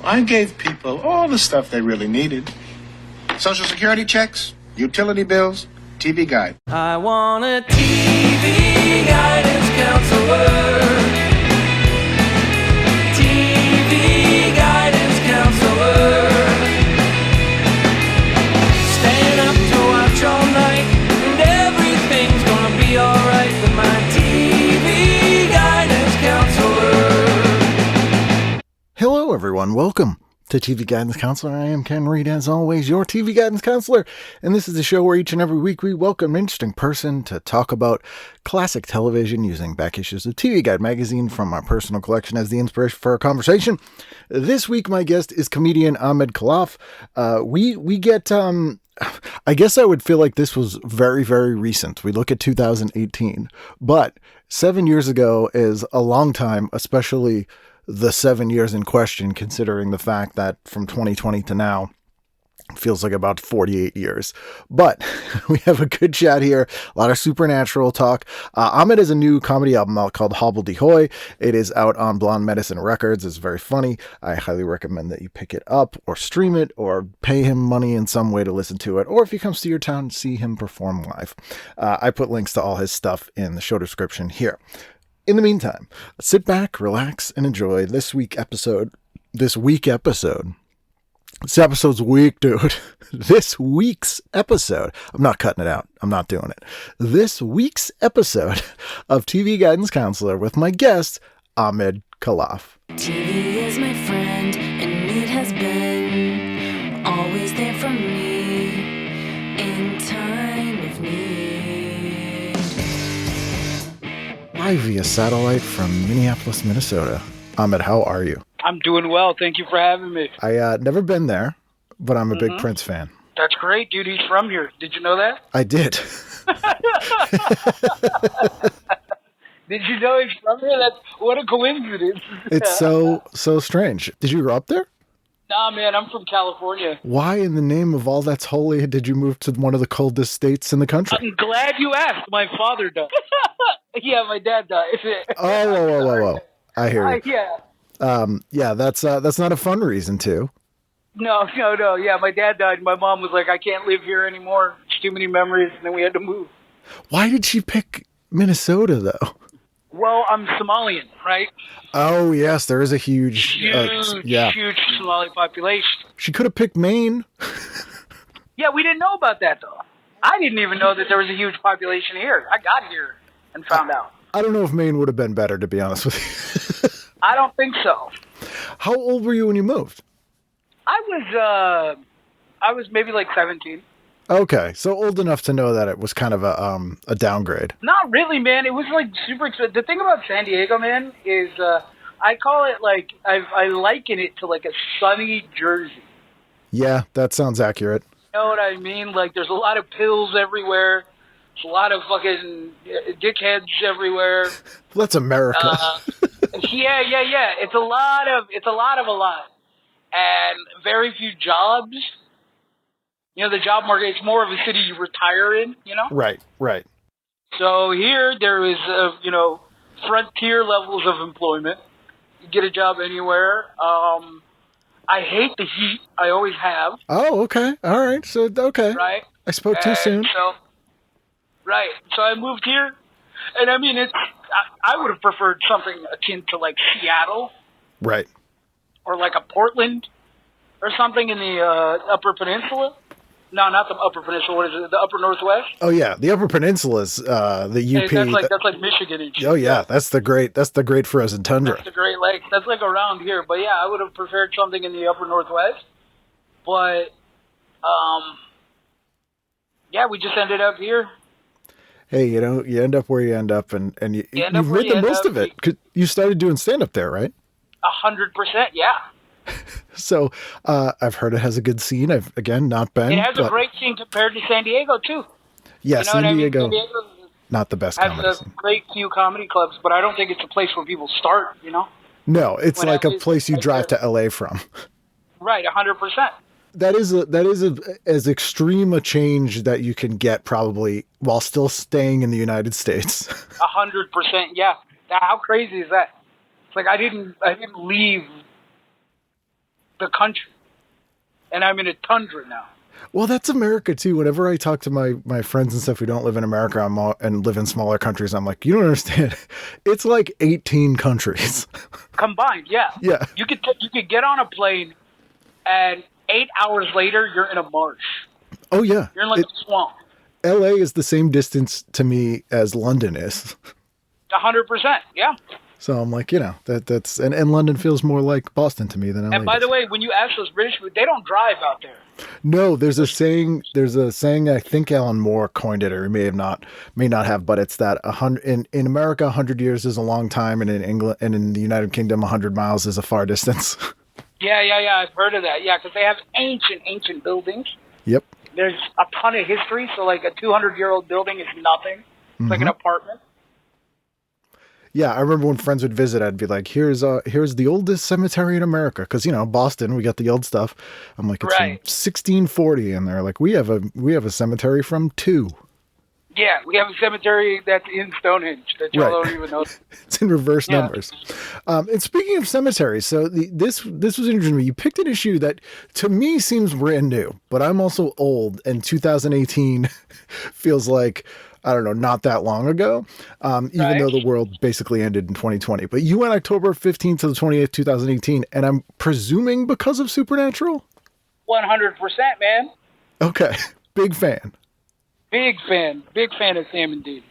I gave people all the stuff they really needed. Social security checks, utility bills, TV guide. I want a TV guidance counselor. TV guidance counselor. Staying up to watch all night, and everything's gonna be alright with my TV guidance counselor. Hello everyone, welcome to TV Guidance Counselor. I am Ken Reed, as always, your TV Guidance Counselor, and this is the show where each and every week we welcome an interesting person to talk about classic television using back issues of TV Guide magazine from our personal collection as the inspiration for our conversation. This week my guest is comedian Ahmed Khalaf. We get, I guess I would feel like this was very, very recent. We look at 2018, but 7 years ago is a long time, especially the 7 years in question, considering the fact that from 2020 to now feels like about 48 years. But we have a good chat here, a lot of supernatural talk. Ahmed has a new comedy album out called Hobble D. It is out on Blonde Medicine Records. It's very funny. I highly recommend that you pick it up or stream it or pay him money in some way to listen to it. Or if he comes to your town, see him perform live. I put links to all his stuff in the show description here. In the meantime, sit back, relax, and enjoy this episode's week, dude. This week's episode. I'm not cutting it out. I'm not doing it. This week's episode of TV Guidance Counselor with my guest, Ahmed Khalaf. TV is my friend, and it has been always there for me in time of need. Live via satellite from Minneapolis, Minnesota. Ahmed, how are you? I'm doing well. Thank you for having me. I never been there, but I'm a big Prince fan. That's great, dude. He's from here. Did you know that? I did. Did you know he's from here? What a coincidence. It's so strange. Did you grow up there? Nah, man, I'm from California. Why in the name of all that's holy did you move to one of the coldest states in the country? I'm glad you asked. My father died. Yeah, my dad died. Whoa. I hear you. Yeah. That's not a fun reason to. No. Yeah, my dad died. My mom was like, I can't live here anymore. It's too many memories. And then we had to move. Why did she pick Minnesota, though? Well, I'm Somalian, right? Oh, yes. There is a huge Somali population. She could have picked Maine. Yeah, we didn't know about that, though. I didn't even know that there was a huge population here. I got here and found out. I don't know if Maine would have been better, to be honest with you. I don't think so. How old were you when you moved? I was maybe like 17. Okay, so old enough to know that it was kind of a downgrade. Not really, man. It was like super exciting. The thing about San Diego, man, is I call it like, I liken it to like a sunny Jersey. Yeah, that sounds accurate. You know what I mean? Like there's a lot of pills everywhere. There's a lot of fucking dickheads everywhere. That's America. Yeah. It's a lot of a lot. And very few jobs. You know, the job market, it's more of a city you retire in, you know? Right. So here, there is, frontier levels of employment. You get a job anywhere. I hate the heat. I always have. Oh, okay. All right. So, okay. Right? I spoke too soon. Right. So I moved here. And I mean, I would have preferred something akin to like Seattle. Right. Or like a Portland or something in the Upper Peninsula. No, not the Upper Peninsula. What is it? The Upper Northwest? Oh yeah, the Upper Peninsula's the UP. Hey, that's like Michigan and shit. Oh yeah, that's the great frozen tundra. That's the Great Lakes. That's like around here. But yeah, I would have preferred something in the Upper Northwest. But yeah, we just ended up here. Hey, you end up where you end up, and you've made the most of it. 'Cause you started doing stand-up there, right? 100%, yeah. So I've heard it has a good scene. I've, again, not been. It has a great scene compared to San Diego, too. Yeah, San Diego, San Diego not the best comedy has a great few comedy clubs, but I don't think it's a place where people start, you know? No, it's like a place you drive to LA from. Right, 100%. That is as extreme a change that you can get probably while still staying in the United States. 100%, yeah. How crazy is that? It's like I didn't leave the country. And I'm in a tundra now. Well, that's America too. Whenever I talk to my friends and stuff who don't live in America and live in smaller countries, I'm like, you don't understand. It's like 18 countries. Combined, yeah. Yeah. You could get on a plane, and 8 hours later, you're in a marsh. Oh, yeah. You're in like a swamp. LA is the same distance to me as London is. 100%, yeah. So I'm like, that's and London feels more like Boston to me than LA. And by does. the way, when you ask those British people, they don't drive out there. No, there's a saying. I think Alan Moore coined it, or he may not have, but it's that in America, 100 years is a long time, and in England and in the United Kingdom, 100 miles is a far distance. Yeah. I've heard of that. Yeah, because they have ancient buildings. Yep. There's a ton of history, so like a 200-year-old building is nothing. It's like an apartment. Yeah, I remember when friends would visit, I'd be like, here's the oldest cemetery in America. Because, Boston, we got the old stuff. I'm like, it's from 1640. And they're like, we have a cemetery from 2. Yeah, we have a cemetery that's in Stonehenge that y'all don't even know. It's in reverse numbers. And speaking of cemeteries, so this was interesting to me. You picked an issue that to me seems brand new, but I'm also old, and 2018 feels like, I don't know, not that long ago, even though the world basically ended in 2020. But you went October 15th to the 28th, 2018, and I'm presuming because of Supernatural? 100%, man. Okay. Big fan. Big fan of Sam and Dean.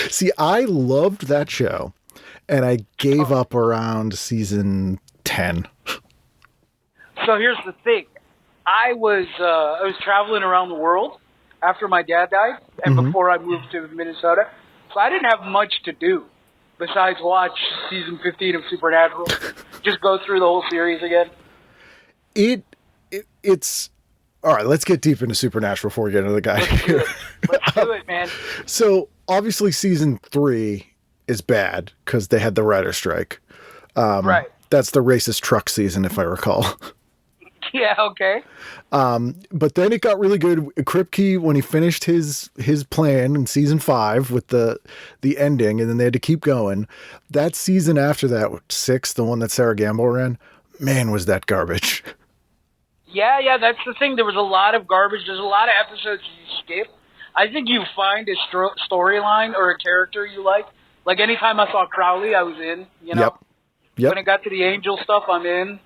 See, I loved that show, and I gave up around season 10. So here's the thing. I was traveling around the world after my dad died and before I moved to Minnesota. So I didn't have much to do besides watch season 15 of Supernatural. Just go through the whole series again. It's... All right, let's get deep into Supernatural before we get into the guy. Let's do it, man. So, obviously, season 3 is bad because they had the writer's strike. Right. That's the racist truck season, if I recall. Yeah, okay. But then it got really good. Kripke, when he finished his plan in season 5 with the ending, and then they had to keep going. That season after that, 6, the one that Sarah Gamble ran, man, was that garbage. Yeah, that's the thing. There was a lot of garbage. There's a lot of episodes you skip. I think you find a storyline or a character you like. Like anytime I saw Crowley, I was in, Yep. When it got to the angel stuff, I'm in,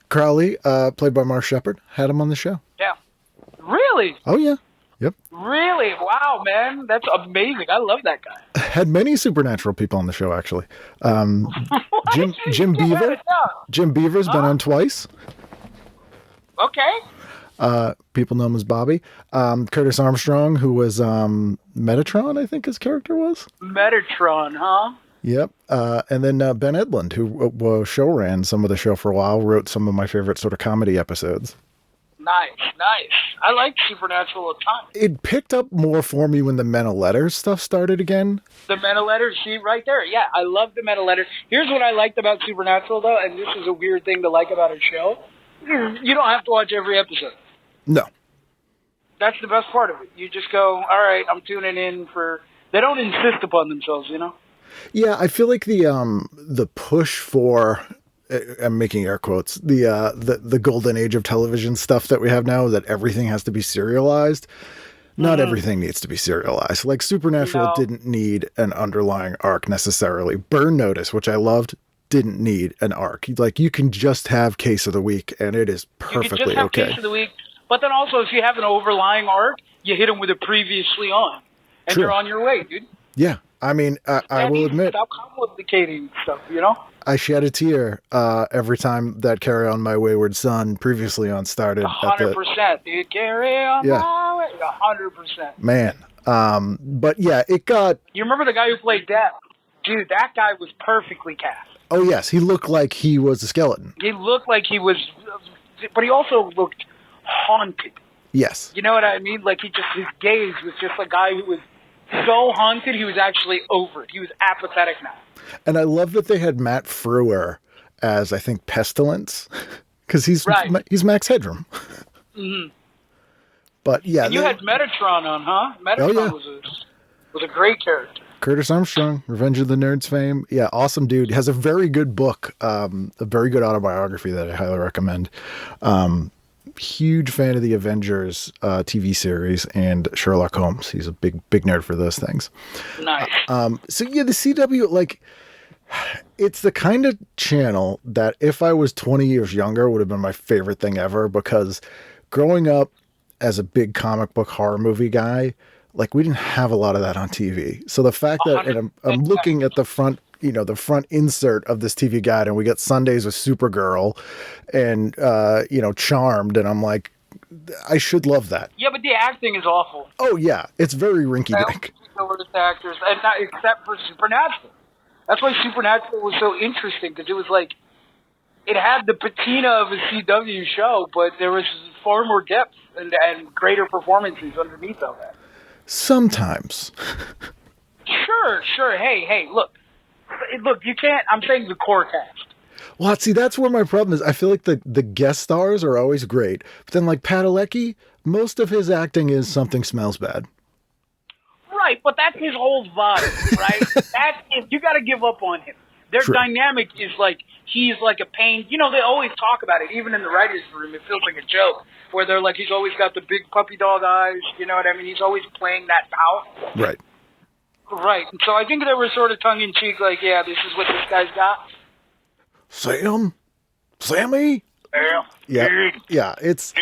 Crowley, played by Mark Shepard, had him on the show. Yeah. Really? Oh, yeah. Yep. Really? Wow, man. That's amazing. I love that guy. Had many Supernatural people on the show, actually. Jim Beaver. Jim Beaver's been on twice. Okay. People know him as Bobby. Curtis Armstrong, who was Metatron, I think his character was. Metatron, huh? Yep. And then Ben Edlund, who show ran some of the show for a while, wrote some of my favorite sort of comedy episodes. Nice. I like Supernatural a ton. It picked up more for me when the Men of Letters stuff started again. The Men of Letters, see, right there. Yeah, I love the Men of Letters. Here's what I liked about Supernatural, though, and this is a weird thing to like about a show. You don't have to watch every episode. No. That's the best part of it. You just go, all right, I'm tuning in for... They don't insist upon themselves, Yeah, I feel like the push for... I'm making air quotes. The golden age of television stuff that we have now, that everything has to be serialized. Not everything needs to be serialized. Like Supernatural didn't need an underlying arc necessarily. Burn Notice, which I loved, didn't need an arc. Like you can just have Case of the Week, and it is perfectly okay. You can just have Case of the Week, but then also if you have an overlying arc, you hit them with it previously on, and you're on your way, dude. Yeah, I mean, I will admit, stop complicating stuff, I shed a tear every time that Carry On My Wayward Son previously on started. 100%, dude. Carry on my way. 100%. Man, but yeah, it got. You remember the guy who played Death? Dude, that guy was perfectly cast. Oh yes, he looked like he was a skeleton. He looked like he was, but he also looked haunted. Yes. You know what I mean? Like his gaze was just a guy who was so haunted, he was actually over it. He was apathetic now. And I love that they had Matt Frewer as, I think, Pestilence, because he's Max Headroom. Mm-hmm. But yeah, and you had Metatron on, huh? Metatron was a great character. Curtis Armstrong, Revenge of the Nerds fame. Yeah, awesome dude. Has a very good book, a very good autobiography that I highly recommend. Huge fan of the Avengers TV series and Sherlock Holmes. He's a big nerd for those things. Nice. So yeah, the CW, like, it's the kind of channel that if I was 20 years younger would have been my favorite thing ever, because growing up as a big comic book horror movie guy, like, we didn't have a lot of that on TV. So the fact that, and I'm looking at the front, the front insert of this TV guide, and we got Sundays with Supergirl and, Charmed. And I'm like, I should love that. Yeah, but the acting is awful. Oh yeah. It's very rinky-dink. The worst actors, and not except for Supernatural. That's why Supernatural was so interesting, because it was like, it had the patina of a CW show, but there was far more depth and greater performances underneath all that. Sometimes. Sure. Hey, look, you can't, I'm saying the core cast. Well, see, that's where my problem is. I feel like the guest stars are always great, but then, like, Padalecki, most of his acting is Something Smells Bad. Right, but that's his whole vibe, right? You got to give up on him. Their True. dynamic is like, he's like a pain. They always talk about it, even in the writer's room. It feels like a joke, where they're like, he's always got the big puppy dog eyes. You know what I mean? He's always playing that out. Right. Right. And so I think they were sort of tongue-in-cheek, like, yeah, this is what this guy's got. Sammy? Yeah. It's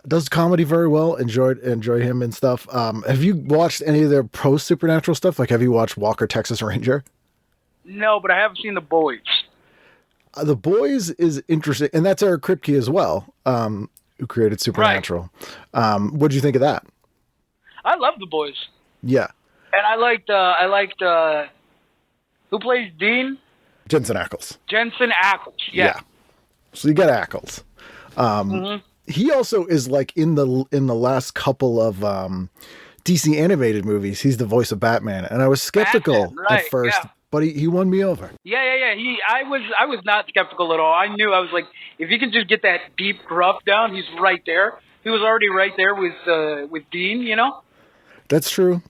does comedy very well. Enjoy him and stuff. Have you watched any of their post Supernatural stuff? Like, have you watched Walker, Texas Ranger? No, but I haven't seen The Boys. The Boys is interesting, and that's Eric Kripke as well, who created Supernatural. Right. What did you think of that? I love The Boys. Yeah. And I liked who plays Dean? Jensen Ackles. Yeah. So you got Ackles. He also is, like, in the last couple of DC animated movies. He's the voice of Batman, and I was skeptical at first, but he won me over. Yeah. I was not skeptical at all. I knew, I was like, if he can just get that deep gruff down, he's right there. He was already right there with Dean, That's true.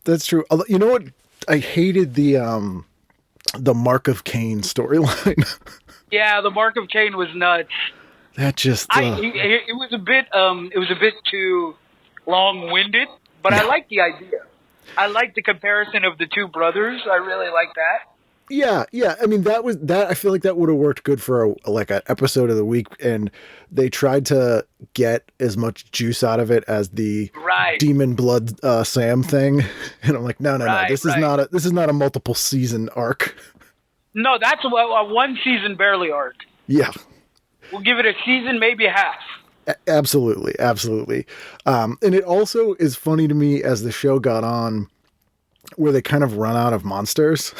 Although, you know what? I hated the Mark of Cain storyline. Yeah, the Mark of Cain was nuts. That just it was a bit too long-winded, but yeah. I like the idea. I like the comparison of the two brothers. I really like that. Yeah. I mean, I feel like that would have worked good for an episode of the week, and they tried to get as much juice out of it as the Demon Blood Sam thing, and I'm like, no. This is not a multiple season arc. No, that's a one season barely arc. Yeah. We'll give it a season, maybe half. Absolutely. And it also is funny to me as the show got on, where they kind of run out of monsters.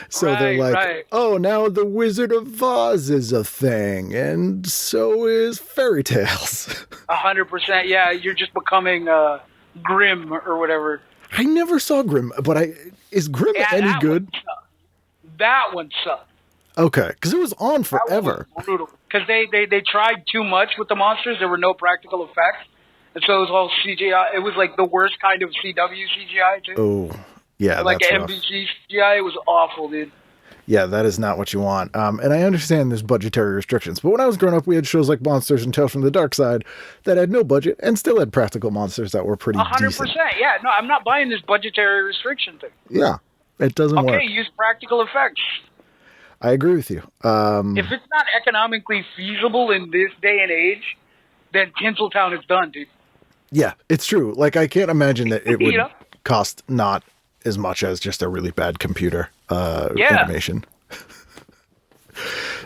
So they're like, oh, now the Wizard of Oz is a thing, and so is fairy tales. 100%. Yeah, you're just becoming Grimm or whatever. I never saw Grimm, but is Grimm any good? That one sucked. Okay, because it was on forever. Because they tried too much with the monsters. There were no practical effects. And so it was all CGI. It was like the worst kind of CW CGI, too. Oh, yeah, like that's NBC CGI. It was awful, dude. Yeah, that is not what you want. And I understand there's budgetary restrictions. But when I was growing up, we had shows like Monsters and Tales from the Dark Side that had no budget and still had practical monsters that were pretty 100%, decent. Yeah. No, I'm not buying this budgetary restriction thing. Yeah, it doesn't work. Okay, use practical effects. I agree with you. If it's not economically feasible in this day and age, then Tinseltown is done, dude. Yeah, it's true. Like, I can't imagine that it would cost not as much as just a really bad computer animation.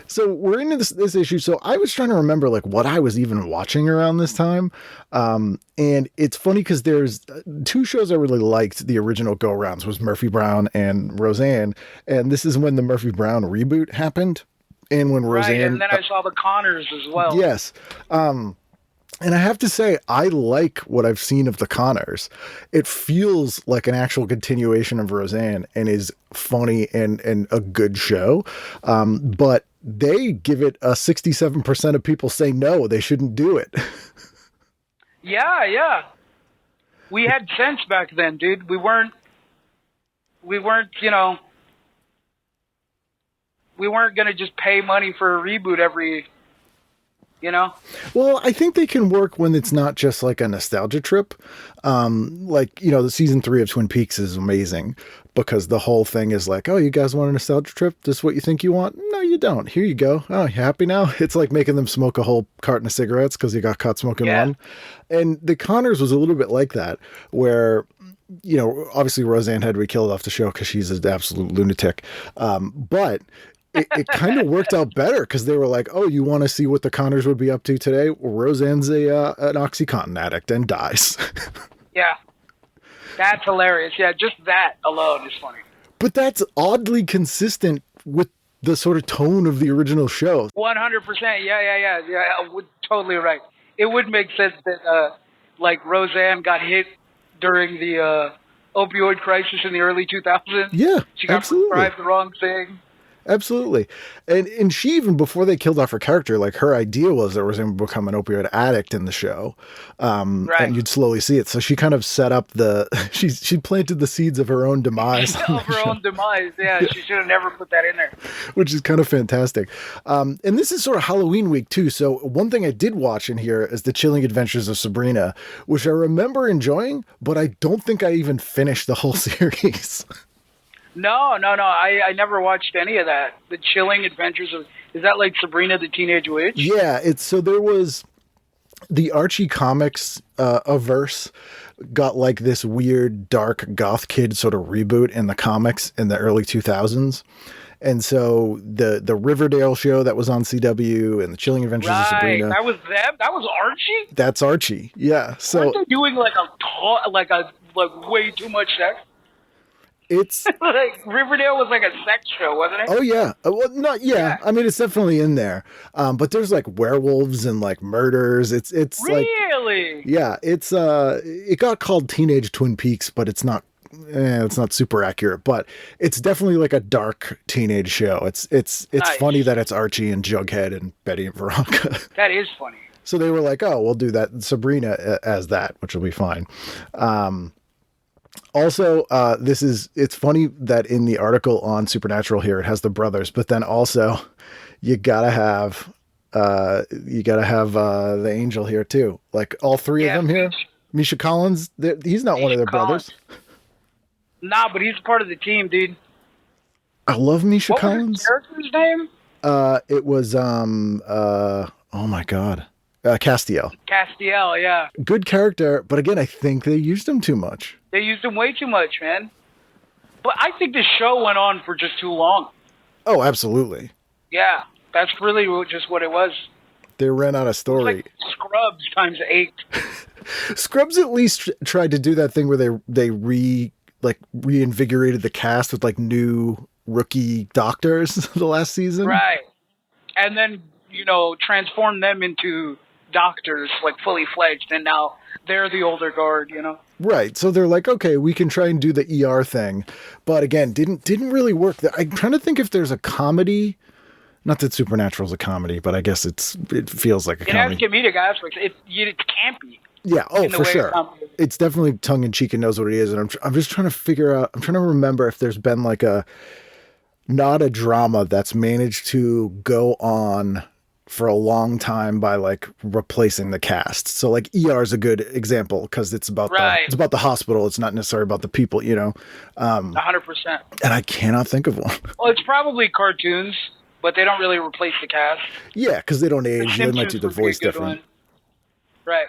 So we're into this issue. So I was trying to remember, like, what I was even watching around this time. And it's funny because there's two shows I really liked. The original go-rounds was Murphy Brown and Roseanne. And this is when the Murphy Brown reboot happened. And when Roseanne... and then I saw the Connors as well. Yes. And I have to say, I like what I've seen of the Connors. It feels like an actual continuation of Roseanne and is funny and a good show. But they give it a 67% of people say no, they shouldn't do it. Yeah. We had sense back then, dude. We weren't we weren't, we weren't going to just pay money for a reboot every, Well, I think they can work when it's not just like a nostalgia trip. The season 3 of Twin Peaks is amazing because the whole thing is like, oh, you guys want a nostalgia trip? This is what you think you want? No, you don't. Here you go. Oh, you happy now? It's like making them smoke a whole carton of cigarettes because you got caught smoking one. And the Connors was a little bit like that, where, obviously Roseanne had to be killed off the show because she's an absolute lunatic. But it kind of worked out better because they were like, oh, you want to see what the Connors would be up to today? Well, Roseanne's an OxyContin addict and dies. Yeah. That's hilarious. Yeah, just that alone is funny. But that's oddly consistent with the sort of tone of the original show. 100%. Yeah. Totally right. It would make sense that, Roseanne got hit during the opioid crisis in the early 2000s. Yeah, she got absolutely. prescribed the wrong thing. Absolutely. And she, even before they killed off her character, like her idea was that Roseanne would become an opioid addict in the show. And you'd slowly see it. So she kind of set up she planted the seeds of her own demise. Of her own demise. Yeah, she should have never put that in there. Which is kind of fantastic. And this is sort of Halloween week too. So one thing I did watch in here is The Chilling Adventures of Sabrina, which I remember enjoying, but I don't think I even finished the whole series. No. I never watched any of that. The Chilling Adventures of... Is that like Sabrina the Teenage Witch? Yeah, so there was... The Archie Comics averse got like this weird, dark, goth kid sort of reboot in the comics in the early 2000s. And so the Riverdale show that was on CW and The Chilling Adventures of Sabrina... That was them? That was Archie? That's Archie, yeah. So weren't they doing like way too much sex? It's like Riverdale was like a sex show, wasn't it? Oh yeah. Well, not yeah. I mean, it's definitely in there. But there's like werewolves and like murders. It's really like, yeah. It's it got called Teenage Twin Peaks, but it's not super accurate. But it's definitely like a dark teenage show. It's nice. Funny that it's Archie and Jughead and Betty and Veronica. That is funny. So they were like, oh, we'll do that Sabrina as that, which will be fine. Also, it's funny that in the article on Supernatural here, it has the brothers, but then also you gotta have the angel here too. Like all three of them here. Misha Collins, he's not one of their brothers. Nah, but he's part of the team, dude. I love Misha Collins. What was his character's name? It was, oh my God. Castiel. Castiel, yeah. Good character, but again, I think they used him too much. They used him way too much, man. But I think the show went on for just too long. Oh, absolutely. Yeah, that's really just what it was. They ran out of story. It's like Scrubs times 8. Scrubs at least tried to do that thing where they reinvigorated the cast with like new rookie doctors the last season. Right. And then, transformed them into doctors, like fully fledged, and now they're the older guard, Right. So they're like, okay, we can try and do the ER thing. But again, didn't really work. I'm trying to think if there's a comedy. Not that Supernatural's a comedy, but I guess it feels like a comedy. It has comedic aspects. It can't be. Yeah. Oh, for sure. It's definitely tongue in cheek and knows what it is. And I'm just trying to remember if there's been like not a drama that's managed to go on for a long time by like replacing the cast. So like ER is a good example because it's about the hospital. It's not necessarily about the people, 100%. And I cannot think of one. Well, it's probably cartoons, but they don't really replace the cast. Yeah, because they don't age. They might do the voice different. Right.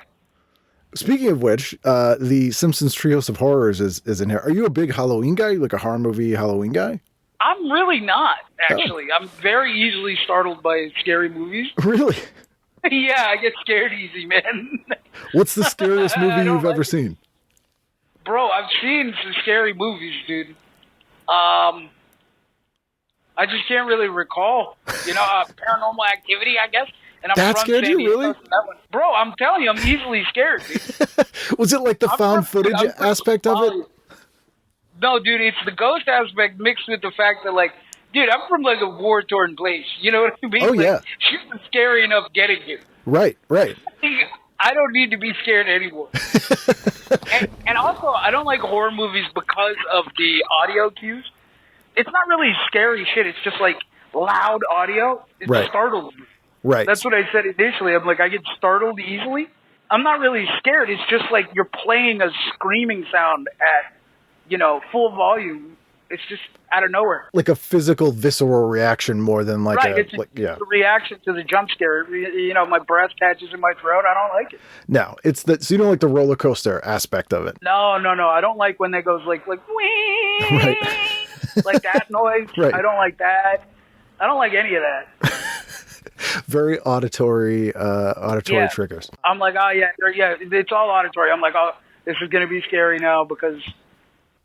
Speaking of which, the Simpsons Trios of Horrors is in here. Are you a big Halloween guy? Like a horror movie Halloween guy? I'm really not, actually. Oh. I'm very easily startled by scary movies. Really? Yeah, I get scared easy, man. What's the scariest movie you've ever seen? Bro, I've seen some scary movies, dude. I just can't really recall. Paranormal Activity, I guess. And that scared you, really? Bro, I'm telling you, I'm easily scared, dude. Was it like the found footage aspect of it? No, dude, it's the ghost aspect mixed with the fact that, like, dude, I'm from, like, a war-torn place. You know what I mean? Oh, yeah. Shit was scary enough getting here. Right. I don't need to be scared anymore. and also, I don't like horror movies because of the audio cues. It's not really scary shit. It's just like loud audio. It Right. startles me. Right. That's what I said initially. I'm like, I get startled easily. I'm not really scared. It's just like you're playing a screaming sound at, full volume. It's just out of nowhere. Like a physical, visceral reaction more than like right. a... It's yeah. a reaction to the jump scare. My breath catches in my throat. I don't like it. No, it's that. So you don't like the roller coaster aspect of it. No. I don't like when they goes like wee, Right. like that noise. Right. I don't like that. I don't like any of that. Very auditory triggers. I'm like, oh yeah, it's all auditory. I'm like, oh, this is gonna be scary now because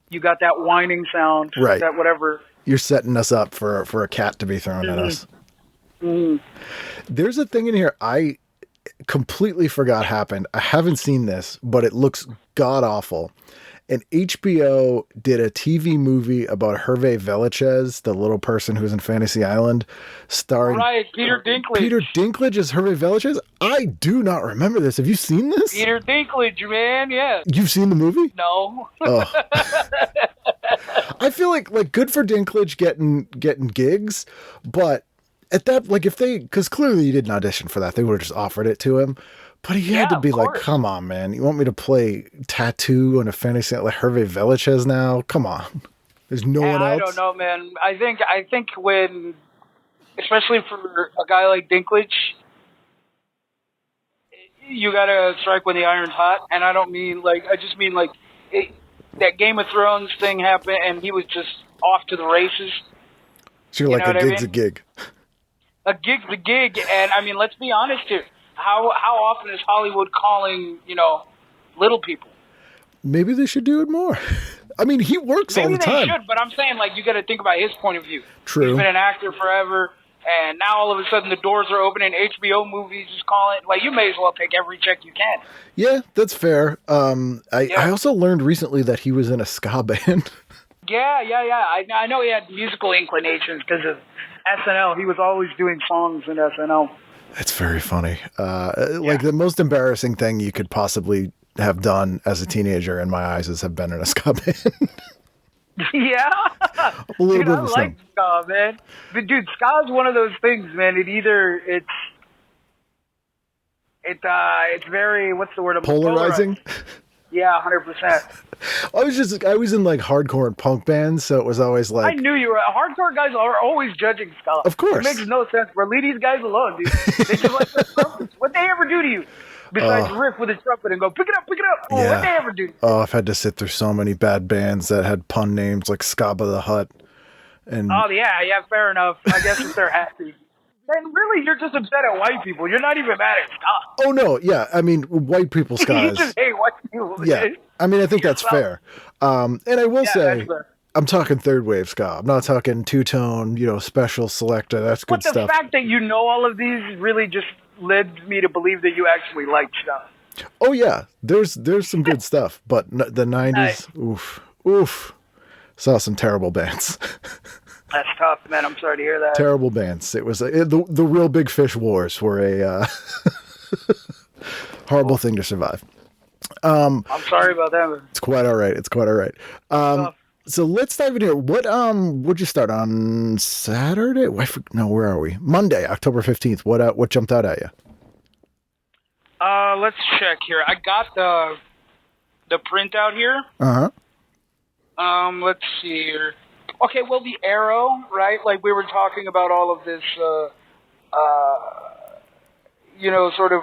you got that whining sound, right? That whatever. You're setting us up for a cat to be thrown at us. Mm-hmm. There's a thing in here I completely forgot happened. I haven't seen this, but it looks god awful. And HBO did a TV movie about Hervé Villechaize, the little person who's in Fantasy Island, starring Peter Dinklage. Peter Dinklage as Hervé Villechaize? I do not remember this. Have you seen this? Peter Dinklage, man, yeah. You've seen the movie? No. Oh. I feel like good for Dinklage getting gigs, but at that, like, if they, because clearly he didn't audition for that, they would have just offered it to him. But he had to be like, come on, man. You want me to play Tattoo on a fantasy like Hervé Villechaize now? Come on. There's no one else? I don't know, man. I think when, especially for a guy like Dinklage, you got to strike when the iron's hot. And I don't mean, I just mean, that Game of Thrones thing happened and he was just off to the races. So you're like, a gig's a gig. A gig's a gig. And, I mean, let's be honest here. How often is Hollywood calling, little people? Maybe they should do it more. I mean, he works all the time. Maybe they should, but I'm saying, you got to think about his point of view. True. He's been an actor forever, and now all of a sudden the doors are opening. HBO movies is calling. You may as well take every check you can. Yeah, that's fair. I also learned recently that he was in a ska band. Yeah. I know he had musical inclinations because of SNL. He was always doing songs in SNL. It's very funny. The most embarrassing thing you could possibly have done as a teenager, in my eyes, is have been in a ska band. Yeah. A little bit of a like ska, man. But dude, ska is one of those things, man. It's very, what's the word? Polarizing? Yeah, 100%. I was in hardcore and punk bands, so it was always I knew you were. Hardcore guys are always judging ska. Of course. It makes no sense. Bro, leave these guys alone, dude. They just like their trumpets. What'd they ever do to you? Besides riff with a trumpet and go, pick it up. Oh, yeah. what'd they ever do? Oh, I've had to sit through so many bad bands that had pun names like Scabba the Hutt. And oh, yeah, fair enough. I guess if they're happy. Then really, you're just upset at white people. You're not even mad at ska. Oh, no, yeah. I mean, white people ska You just hate white people. Yeah, I mean, I think that's fair. And I will say, I'm talking third wave ska. I'm not talking two-tone, special selector. That's good stuff. But the fact that you know all of these really just led me to believe that you actually like stuff. Oh, yeah. There's some good stuff. But the 90s, oof. Saw some terrible bands. That's tough, man. I'm sorry to hear that. Terrible bands. It was the real Big Fish Wars were a horrible thing to survive. I'm sorry about that. It's quite all right. So let's dive in here. What'd you start on Saturday? No, where are we? Monday, October 15th. What jumped out at you? Let's check here. I got the printout here. Let's see here. Okay, well, the Arrow, right? We were talking about all of this, sort of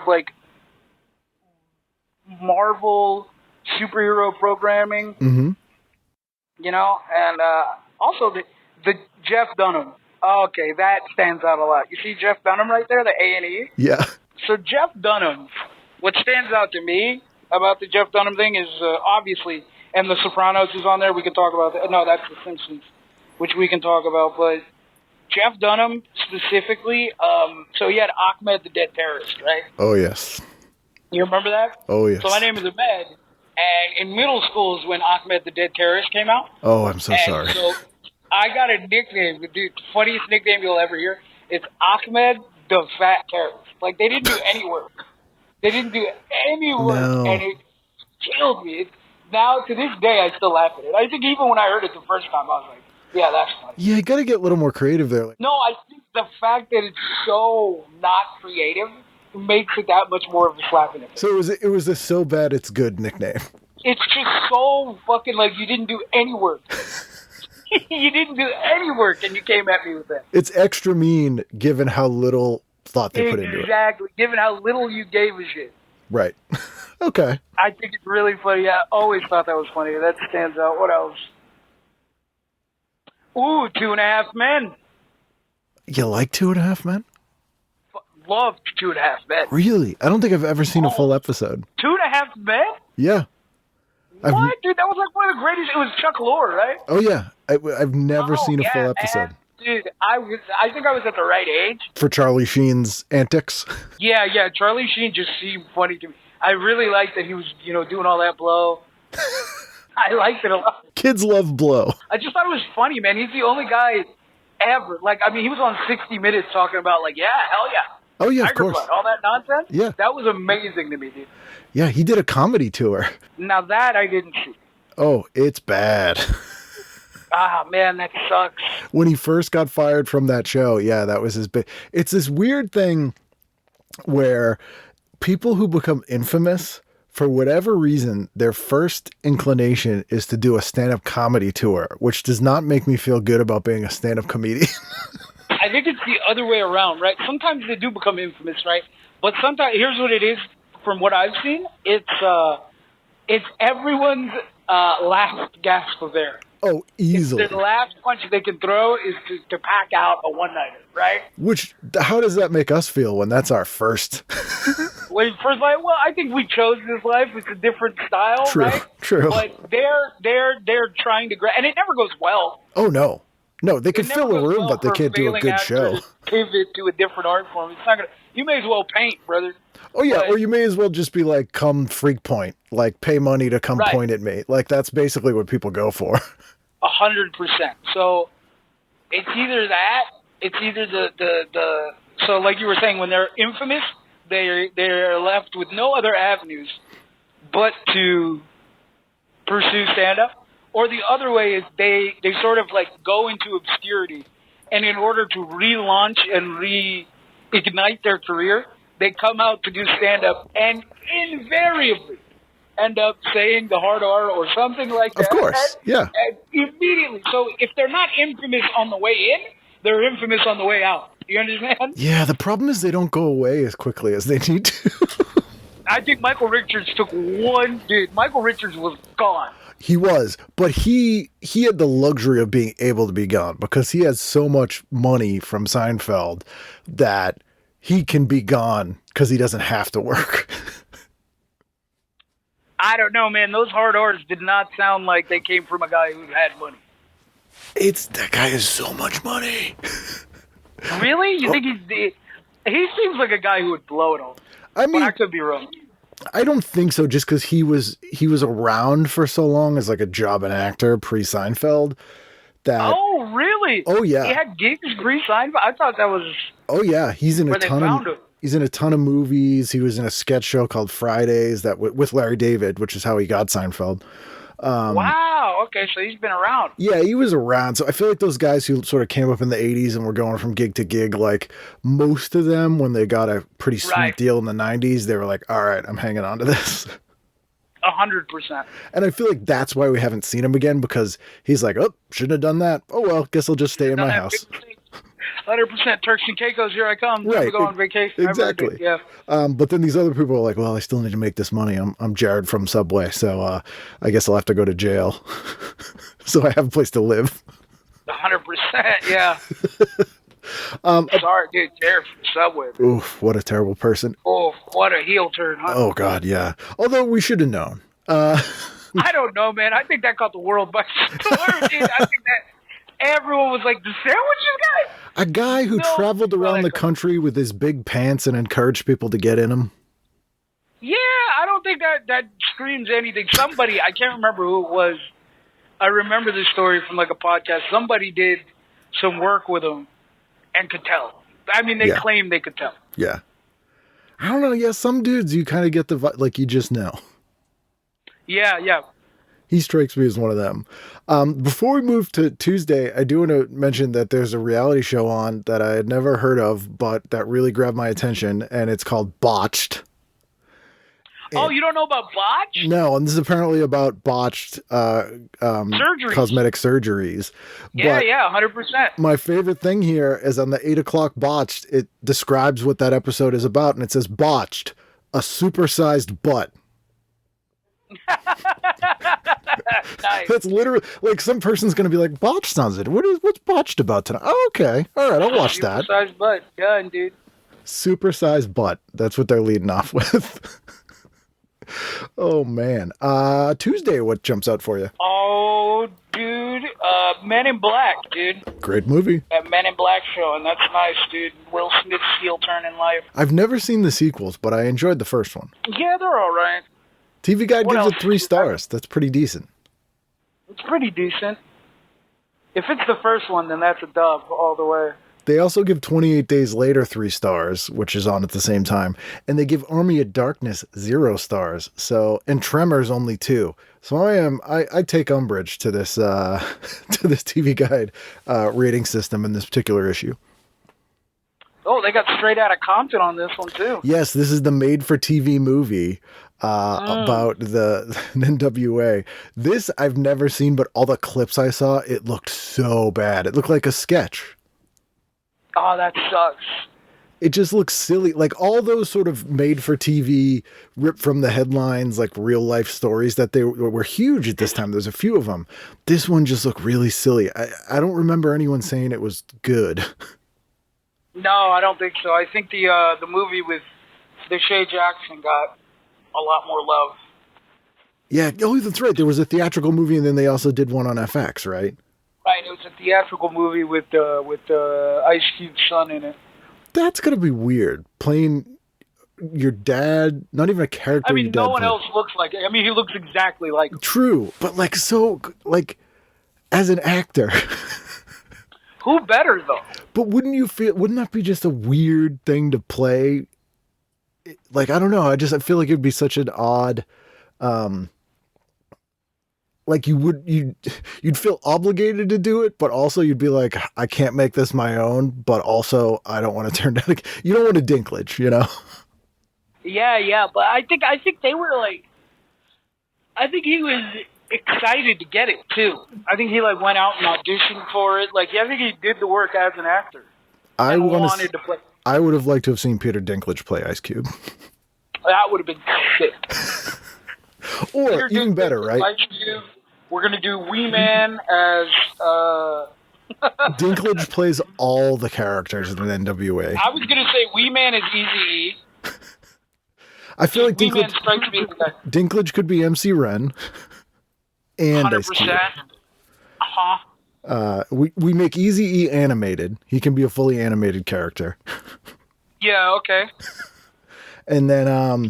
Marvel superhero programming. Mm-hmm. And also the Jeff Dunham. Okay, that stands out a lot. You see Jeff Dunham right there, the A&E? Yeah. So Jeff Dunham, what stands out to me about the Jeff Dunham thing is obviously, and The Sopranos is on there. We can talk about that. No, that's The Simpsons, which we can talk about. But Jeff Dunham specifically, so he had Ahmed the Dead Terrorist, right? Oh, yes. You remember that? Oh, yes. So my name is Ahmed, and in middle school is when Ahmed the Dead Terrorist came out. Oh, I'm so sorry. So I got a nickname, dude, the funniest nickname you'll ever hear. It's Ahmed the Fat Terrorist. They didn't do any work. They didn't do any work, No. and it killed me. Now, to this day, I still laugh at it. I think even when I heard it the first time, I was like, yeah, that's funny. Yeah, you got to get a little more creative there. Like, No, I think the fact that it's so not creative makes it that much more of a slap in the face. so it was a so bad it's good nickname. It's just so fucking like you didn't do any work. You didn't do any work, and you came at me with that. It's extra mean given how little thought they put into it. Exactly. Given how little you gave a shit. Right. Okay. I think it's really funny. I always thought that was funny. That stands out. What else? Ooh, 2.5 Men. You like 2.5 Men? Loved 2.5 Men. Really? I don't think I've ever seen a full episode. 2.5 Men? Yeah. What, dude? That was like one of the greatest. It was Chuck Lorre, right? Oh, yeah. I've never seen a full episode. Man. Dude, I think I was at the right age. For Charlie Sheen's antics? Yeah. Charlie Sheen just seemed funny to me. I really liked that he was, doing all that blow. I liked it a lot. Kids love blow. I just thought it was funny, man. He's the only guy ever. Like, I mean, he was on 60 Minutes talking about, like, yeah, hell yeah. Oh, yeah, of Tiger course. Blood, all that nonsense. Yeah. That was amazing to me, dude. Yeah, he did a comedy tour. Now that I didn't see. Oh, it's bad. Ah, man, that sucks. When he first got fired from that show, yeah, that was his big... It's this weird thing where people who become infamous, for whatever reason, their first inclination is to do a stand-up comedy tour, which does not make me feel good about being a stand-up comedian. I think it's the other way around, right? Sometimes they do become infamous, right? But sometimes, here's what it is, from what I've seen, it's everyone's last gasp of air. Oh, easily. The last punch they can throw is to pack out a one-nighter, right? Which, how does that make us feel when that's our first? Well, first life, well, I think we chose this life. It's a different style, True, right? true. But they're trying to and it never goes well. Oh, no. No, they can It never fill a goes room, well but they for can't do a failing good actor show. to pivot to a different art form. It's not gonna. You may as well paint, brother. Oh, yeah, But- or you may as well just be like, come freak point. Like, pay money to come Right. point at me. Like, that's basically what people go for. 100%. So it's either that, it's either the so like you were saying, when they're infamous, they're left with no other avenues but to pursue stand-up. Or the other way is they sort of like go into obscurity, and in order to relaunch and reignite their career, they come out to do stand-up and invariably end up saying the hard R or something like that. Of course, yeah. And immediately. So if they're not infamous on the way in, they're infamous on the way out. Do you understand? Yeah, the problem is they don't go away as quickly as they need to. I think Michael Richards took one dude. Michael Richards was gone. He was, but he had the luxury of being able to be gone because he has so much money from Seinfeld that he can be gone because he doesn't have to work. I don't know, man. Those hard R's did not sound like they came from a guy who had money. That guy has so much money. Really? You think he seems like a guy who would blow it all. I mean, But I could be wrong. I don't think so. Just because he was around for so long as like a job and actor pre Seinfeld. That Oh, really? Oh, yeah. He had gigs pre-Seinfeld? I thought that was oh yeah, he's in a where they ton found of him. he's in a ton of movies. He was in a sketch show called Fridays that with Larry David, which is how he got Seinfeld. Wow. Okay, so he's been around. Yeah, he was around. So I feel like those guys who sort of came up in the 80s and were going from gig to gig, like most of them, when they got a pretty sweet Right. deal in the 90s, they were like, all right, I'm hanging on to this. 100%. And I feel like that's why we haven't seen him again, because he's like, oh, shouldn't have done that. Oh, well, guess I'll just stay in my house. 100% Turks and Caicos, here I come. Right. We go on vacation. Exactly. Yeah. But then these other people are like, well, I still need to make this money. I'm Jared from Subway, so I guess I'll have to go to jail. So I have a place to live. 100%, yeah. Sorry, dude, Jared from Subway. Oof, what a terrible person. Oh, what a heel turn, huh? Oh, God, yeah. Although we should have known. I don't know, man. I think that caught the world by storm, dude. I think that everyone was like, the sandwiches guy? A guy who No, traveled around the like- country with his big pants and encouraged people to get in them. Yeah, I don't think that screams anything. Somebody, I can't remember who it was. I remember this story from like a podcast. Somebody did some work with him and could tell. I mean, they Yeah. claimed they could tell. Yeah. I don't know. Yeah, some dudes you kind of get the like you just know. Yeah, yeah. He strikes me as one of them. Before we move to Tuesday, I do want to mention that there's a reality show on that I had never heard of, but that really grabbed my attention, and it's called Botched. Oh, you don't know about Botch? No, and this is apparently about botched Surgeries. cosmetic surgeries. Yeah, But yeah, 100%. my favorite thing here is on the 8 o'clock Botched, it describes what that episode is about, and it says Botched, a supersized butt. Nice. That's literally like some person's going to be like, Botched sounds it. What's Botched about tonight? Oh, okay. All right, I'll watch that. Supersized butt. Done, dude. Supersized butt. That's what they're leading off with. Oh, man. Tuesday, what jumps out for you? Oh, dude. Men in Black, dude. Great movie. That Men in Black show, and that's nice, dude. Will Smith's heel turn in life. I've never seen the sequels, but I enjoyed the first one. Yeah, they're all right. TV Guide What gives else? it 3 stars. That's pretty decent. It's pretty decent. If it's the first one, then that's a dub all the way. They also give 28 Days Later 3 stars, which is on at the same time. And they give Army of Darkness 0 stars. So, and Tremors only 2. So I take umbrage to this, to this TV Guide, rating system in this particular issue. Oh, they got Straight Outta Compton on this one, too. Yes, this is the made-for-TV movie about the NWA. This I've never seen, but all the clips I saw, it looked so bad. It looked like a sketch. Oh, that sucks. It just looks silly. Like all those sort of made-for-TV, ripped from the headlines, like real-life stories that they were huge at this time. There's a few of them. This one just looked really silly. I don't remember anyone saying it was good. No, I don't think so. I think the movie with Deshae Jackson got a lot more love. Yeah, oh, that's right. There was a theatrical movie, and then they also did one on FX, right? Right, it was a theatrical movie with Ice Cube's son in it. That's gonna be weird. Playing your dad, not even a character. I mean, your dad no one played. else looks like it. I mean, he looks exactly like him. True, but like as an actor. Who better though? But wouldn't that be just a weird thing to play? Like, I don't know. I feel like it'd be such an odd, like you'd feel obligated to do it, but also you'd be like, I can't make this my own, but also I don't want to turn down, you don't want to Dinklidge, you know? Yeah, but I think they were like, I think he was excited to get it too. I think he like went out and auditioned for it. Like, I think he did the work as an actor. I wanted to play. I would have liked to have seen Peter Dinklage play Ice Cube. That would have been sick. Or even better, right? Ice Cube. We're gonna do Wee Man as. Dinklage plays all the characters in the NWA. I was gonna say Wee Man is Eazy-E. I feel like Wee Man strikes me as the guy. Dinklage could be MC Ren. And 100%. we make Eazy-E animated. He can be a fully animated character. Yeah, okay. And then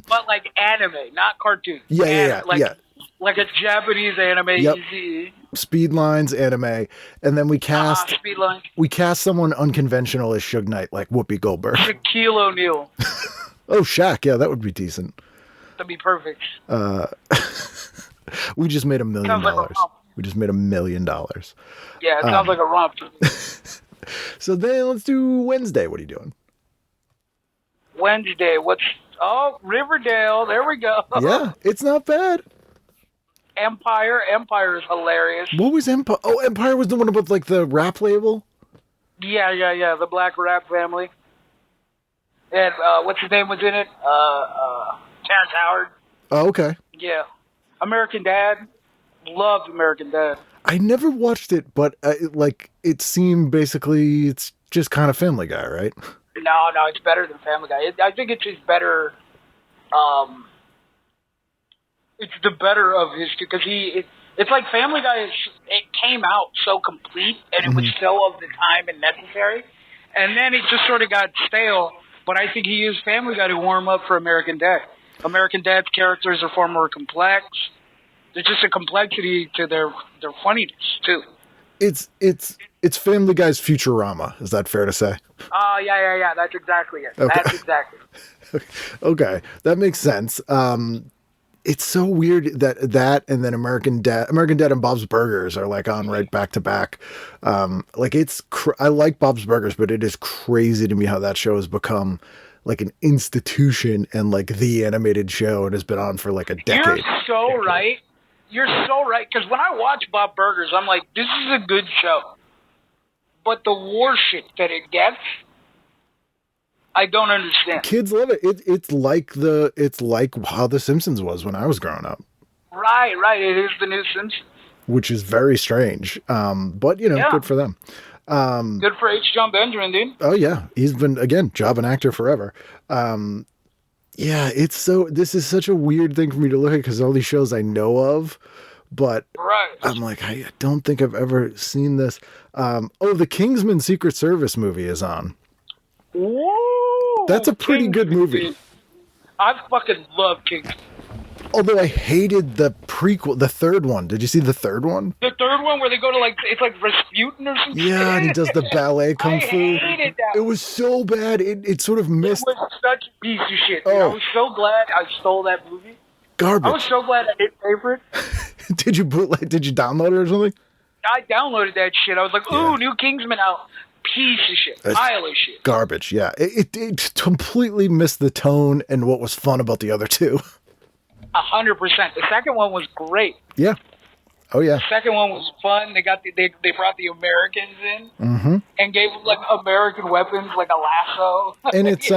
But like anime, not cartoon. Yeah. Like a Japanese anime. Yep. Easy. Speed Lines anime, and then we cast Speedline. we cast someone unconventional as Suge Knight, like Whoopi Goldberg. Shaquille O'Neal. Oh, Shaq, yeah, that would be decent. That'd be perfect. We just made $1 million. Sounds like a romp. We just made $1 million. Yeah, it sounds like a romp. So then let's do Wednesday. What are you doing? Wednesday. Riverdale. There we go. Yeah, it's not bad. Empire. Empire is hilarious. What was Empire? Oh, Empire was the one about like the rap label? Yeah. The Black Rap family. And what's his name was in it? Terrence Howard. Oh, okay. Yeah. American Dad. Loved American Dad. I never watched it, but it seemed basically it's just kind of Family Guy, right? No, it's better than Family Guy. I think it's just better. It's the better of his two because it's like Family Guy. It came out so complete and it was so of the time and necessary, and then it just sort of got stale. But I think he used Family Guy to warm up for American Dad. American Dad's characters are far more complex. There's just a complexity to their funniness too. It's Family Guy's Futurama. Is that fair to say? Oh, yeah. That's exactly it. Okay. That's exactly it. Okay, that makes sense. It's so weird that and then American Dad and Bob's Burgers are like on right back to back. Like I like Bob's Burgers, but it is crazy to me how that show has become like an institution and like the animated show and has been on for like a decade. You're so right. You're so right. Because when I watch Bob Burgers, I'm like, this is a good show. But the war shit that it gets, I don't understand. Kids love it. It's like how The Simpsons was when I was growing up. Right. It is the new Simpsons. Which is very strange. But good for them. Good for H. John Benjamin, dude. Oh yeah. He's been, again, job and actor forever. This is such a weird thing for me to look at because all these shows I know of, but right. I'm like, I don't think I've ever seen this. The Kingsman Secret Service movie is on. Whoa, that's a pretty good movie. Dude. I fucking love Kingsman. Although I hated the prequel, the third one. Did you see the third one? The third one where they go to it's like Rasputin or something? Yeah, and he does the ballet kung fu. I hated that. It was so bad. It sort of missed. It was such a piece of shit. Dude. I was so glad I stole that movie. Garbage. I was so glad I didn't pay for it. Did you download it or something? I downloaded that shit. I was like, ooh, new Kingsman out. Piece of shit. Pile of shit. Garbage, yeah. It completely missed the tone and what was fun about the other two. 100%. The second one was great. Yeah. Oh, yeah. The second one was fun. They got they brought the Americans in and gave them, like, American weapons, like a lasso. And it's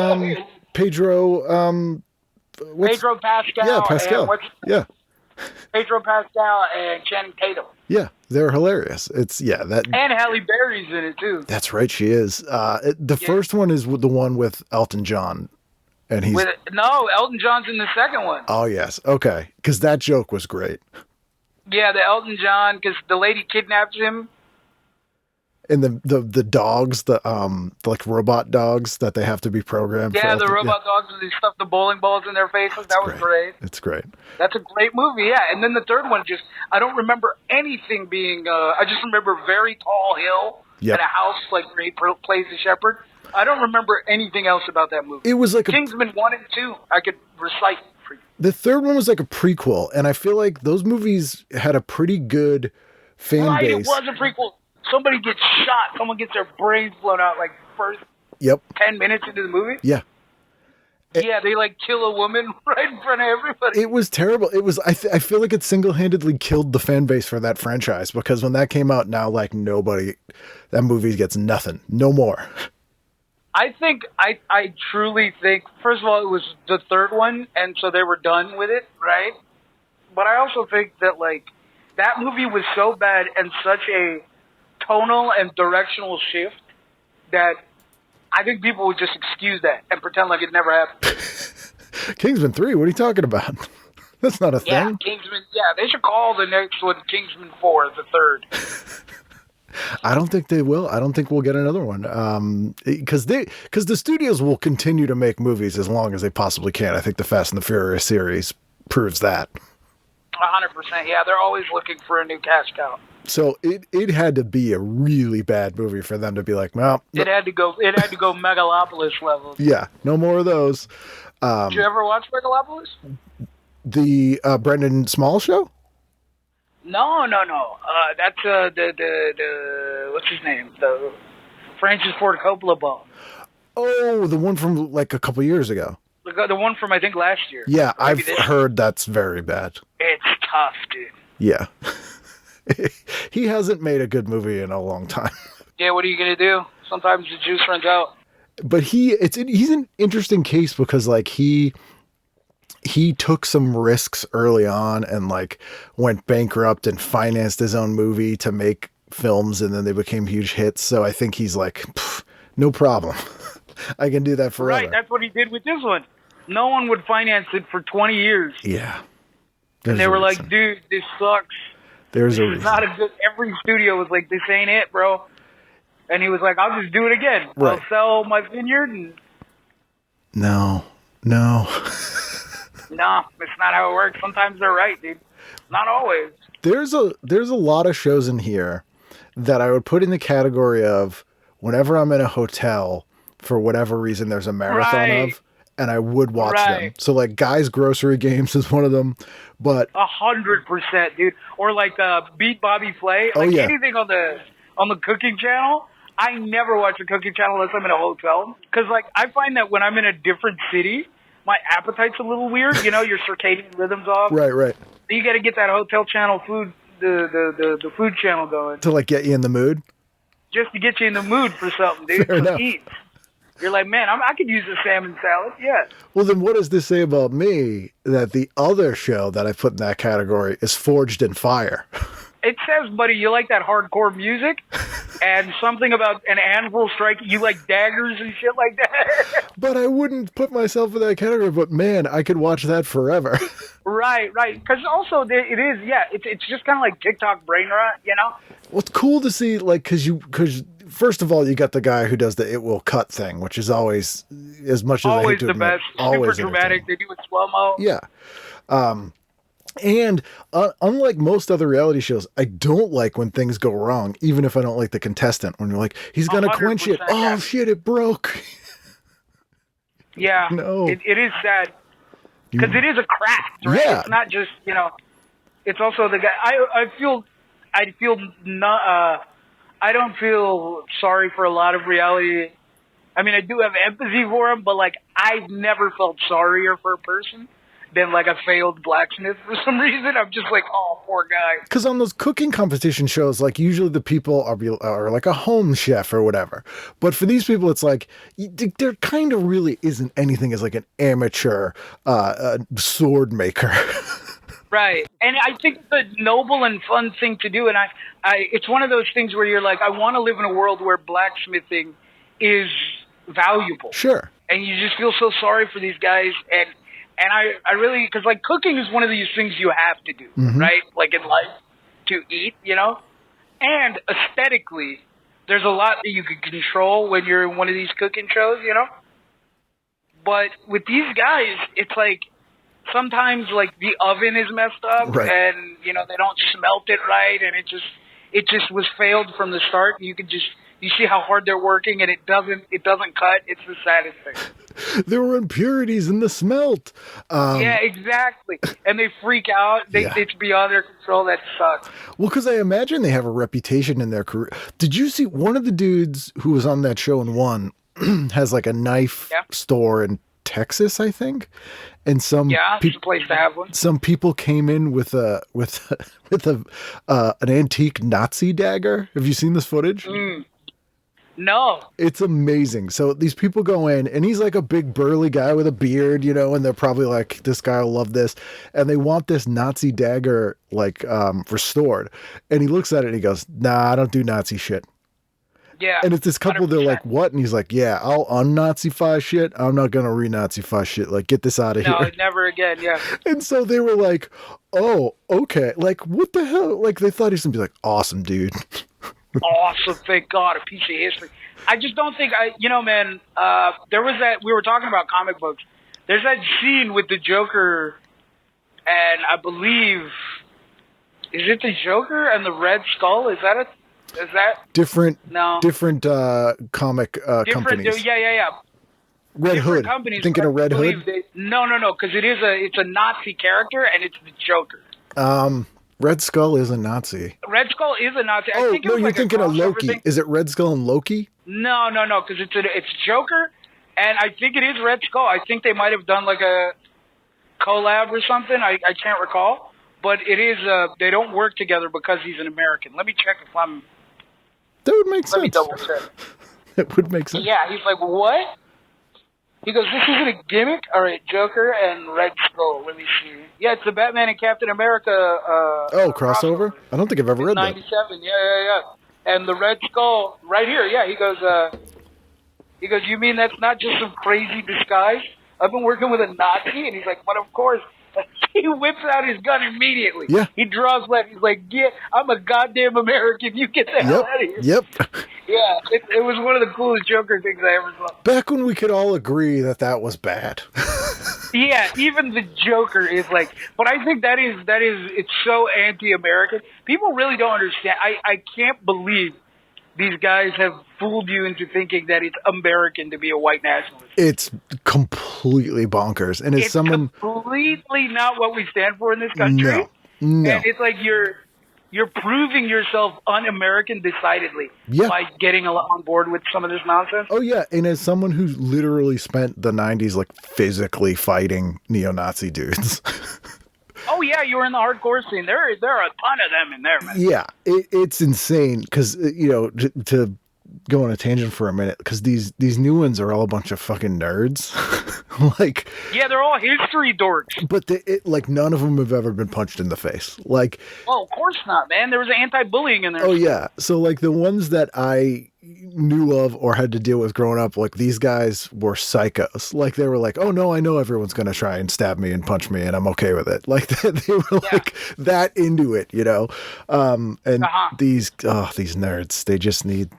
Pedro... Pedro Pascal. Yeah, Pascal. And Pedro Pascal and Channing Tatum. Yeah, they're hilarious. And Halle Berry's in it too. That's right, she is. The first one is the one with Elton John, and Elton John's in the second one. Oh yes, okay, because that joke was great. Yeah, the Elton John, because the lady kidnaps him. And the dogs, the like robot dogs that they have to be programmed. Yeah, the robot dogs, and they stuff the bowling balls in their faces. That was great. It's great. That's a great movie, yeah. And then the third one, I don't remember anything being. I just remember very tall hill and a house like where he plays the shepherd. I don't remember anything else about that movie. It was like Kingsman 1 and 2. I could recite for you. The third one was like a prequel, and I feel like those movies had a pretty good fan base. It was a prequel. Somebody gets shot. Someone gets their brains blown out like first 10 minutes into the movie. Yeah. Yeah, they like kill a woman right in front of everybody. It was terrible. It was. I feel like it single-handedly killed the fan base for that franchise because when that came out, now like that movie gets nothing, no more. I truly think. First of all, it was the third one, and so they were done with it, right? But I also think that like that movie was so bad and such a tonal and directional shift that I think people would just excuse that and pretend like it never happened. Kingsman 3, what are you talking about? That's not a thing. Yeah, Kingsman. Yeah, they should call the next one Kingsman 4, the third. I don't think they will. I don't think we'll get another one. Because the studios will continue to make movies as long as they possibly can. I think the Fast and the Furious series proves that. 100%. Yeah, they're always looking for a new cash cow. So it had to be a really bad movie for them to be like, well, it had to go Megalopolis level. Yeah, no more of those. Did you ever watch Megalopolis? The Brendan Small show? No. That's the what's his name? The Francis Ford Coppola bone. Oh, the one from like a couple years ago. The one from I think last year. Yeah, I've heard that's very bad. It's tough, dude. Yeah. He hasn't made a good movie in a long time. Yeah, what are you gonna do? Sometimes the juice runs out. But he's an interesting case because like he took some risks early on and like went bankrupt and financed his own movie to make films, and then they became huge hits. So I think he's like, no problem. I can do that forever. Right, that's what he did with this one. No one would finance it for 20 years. Yeah. And they were like, dude, this sucks. There's a reason. It's not a good. Every studio was like, this ain't it, bro. And he was like, I'll just do it again. Right. I'll sell my vineyard. And No. No, it's not how it works. Sometimes they're right, dude. Not always. There's a lot of shows in here that I would put in the category of whenever I'm in a hotel, for whatever reason, there's a marathon of, and I would watch them. So like Guy's Grocery Games is one of them, but 100%, dude. Or like Beat Bobby Flay, like anything on the cooking channel. I never watch the cooking channel unless I'm in a hotel, because like I find that when I'm in a different city, my appetite's a little weird. You know, your circadian rhythm's off. Right. You got to get that hotel channel food, the food channel going to like get you in the mood. Just to get you in the mood for something, dude. Fair enough. Eat. You're like, man, I could use a salmon salad. Yeah. Well, then what does this say about me that the other show that I put in that category is Forged in Fire? It says, buddy, you like that hardcore music and something about an anvil strike. You like daggers and shit like that. But I wouldn't put myself in that category. But man, I could watch that forever. Right. Because also it is, it's just kind of like TikTok brain rot, you know? Well, it's cool to see, like, because first of all, you got the guy who does the "it will cut" thing, which is always, as much as I hate to admit, best. Super dramatic. They do it slow mo. Yeah. And unlike most other reality shows, I don't like when things go wrong, even if I don't like the contestant. When you're like, he's going to quench it. Oh, shit, it broke. Yeah. No. It is sad. Because it is a craft, right? Yeah. It's not just, it's also the guy. I don't feel sorry for a lot of reality. I mean, I do have empathy for him, but, like, I've never felt sorrier for a person than like a failed blacksmith for some reason. I'm just like, oh, poor guy. Because on those cooking competition shows, like usually the people are like a home chef or whatever. But for these people, it's like there kind of really isn't anything as like an amateur sword maker. Right. And I think it's a noble and fun thing to do. And I it's one of those things where you're like, I want to live in a world where blacksmithing is valuable. Sure. And you just feel so sorry for these guys. And I really, because like cooking is one of these things you have to do, right? Like in life, to eat, And aesthetically, there's a lot that you can control when you're in one of these cooking shows, But with these guys, it's like sometimes like the oven is messed up, right. And they don't smelt it right, and it just was failed from the start. And you see how hard they're working, and it doesn't cut. It's the saddest thing. There were impurities in the smelt. Yeah, exactly. And they freak out. It's beyond their control. That sucks. Well, because I imagine they have a reputation in their career. Did you see one of the dudes who was on that show and won has like a knife store in Texas, I think? And it's a place to have one. Some people came in with an antique Nazi dagger. Have you seen this footage? No. It's amazing. So these people go in, and he's like a big burly guy with a beard, and they're probably like, this guy will love this. And they want this Nazi dagger, like, restored. And he looks at it and he goes, nah, I don't do Nazi shit. Yeah. And it's this couple, 100%. They're like, what? And he's like, yeah, I'll un-Nazify shit. I'm not going to re-Nazify shit. Like, get this out of here. No, never again, yeah. And so they were like, oh, okay. Like, what the hell? Like, they thought he was going to be like, awesome, dude. Awesome, thank God, a piece of history. I just don't think man, there was that, we were talking about comic books. There's that scene with the Joker, and I believe, is it the Joker and the Red Skull? Is that different comic different, companies? Yeah. Red Hood. Companies, Thinking of Red Hood? No, because it's a Nazi character, and it's the Joker. Red Skull is a Nazi. Red Skull is a Nazi. Oh, I think no, you're like thinking of Loki. thing. Is it Red Skull and Loki? No, because it's Joker, and I think it is Red Skull. I think they might have done like a collab or something. I can't recall. But it is, they don't work together because he's an American. Let me check if I'm... That would make sense. Let me double check. It would make sense. Yeah, he's like, what? He goes, this isn't a gimmick? All right, Joker and Red Skull. Let me see. Yeah, it's the Batman and Captain America crossover? I don't think I've ever read 97. that. 97, yeah. And the Red Skull, right here, yeah, he goes, you mean that's not just some crazy disguise? I've been working with a Nazi? And he's like, but of course. He whips out his gun immediately. Yeah. He draws left. He's like, I'm a goddamn American. You get the hell out of here. Yep. Yeah, it was one of the coolest Joker things I ever saw. Back when we could all agree that was bad. Yeah, even the Joker is like, but I think that is it's so anti-American. People really don't understand. I can't believe these guys have fooled you into thinking that it's American to be a white nationalist. It's completely bonkers. And as It's someone, completely not what we stand for in this country. no, And it's like you're proving yourself un-American decidedly Yeah. by getting on board with some of this nonsense. oh yeah. And as someone who's literally spent the 90s like physically fighting neo-Nazi dudes. Oh yeah, you were in the hardcore scene. There are a ton of them in there, man. Yeah, it's insane because to go on a tangent for a minute, because these new ones are all a bunch of fucking nerds, like Yeah, they're all history dorks. but like none of them have ever been punched in the face. Like, Oh, of course not, man. There was anti-bullying in there. oh yeah, so like the ones that I knew of or had to deal with growing up, like these guys were psychos. Like they were like, oh no, I know everyone's gonna try and stab me and punch me, and I'm okay with it. Like they were like that into it, And these nerds,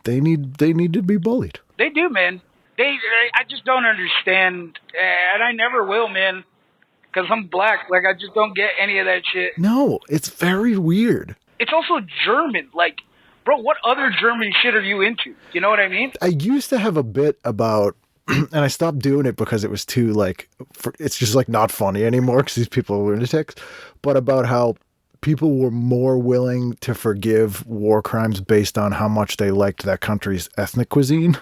they need to be bullied. They do, man. I just don't understand, and I never will, man, because I'm black. Like, I just don't get any of that shit. No, it's very weird. It's also German. Like, bro, what other German shit are you into? You know what I mean? I used to have a bit about, and I stopped doing it because it was too it's just like not funny anymore because these people are lunatics, but about how people were more willing to forgive war crimes based on how much they liked that country's ethnic cuisine.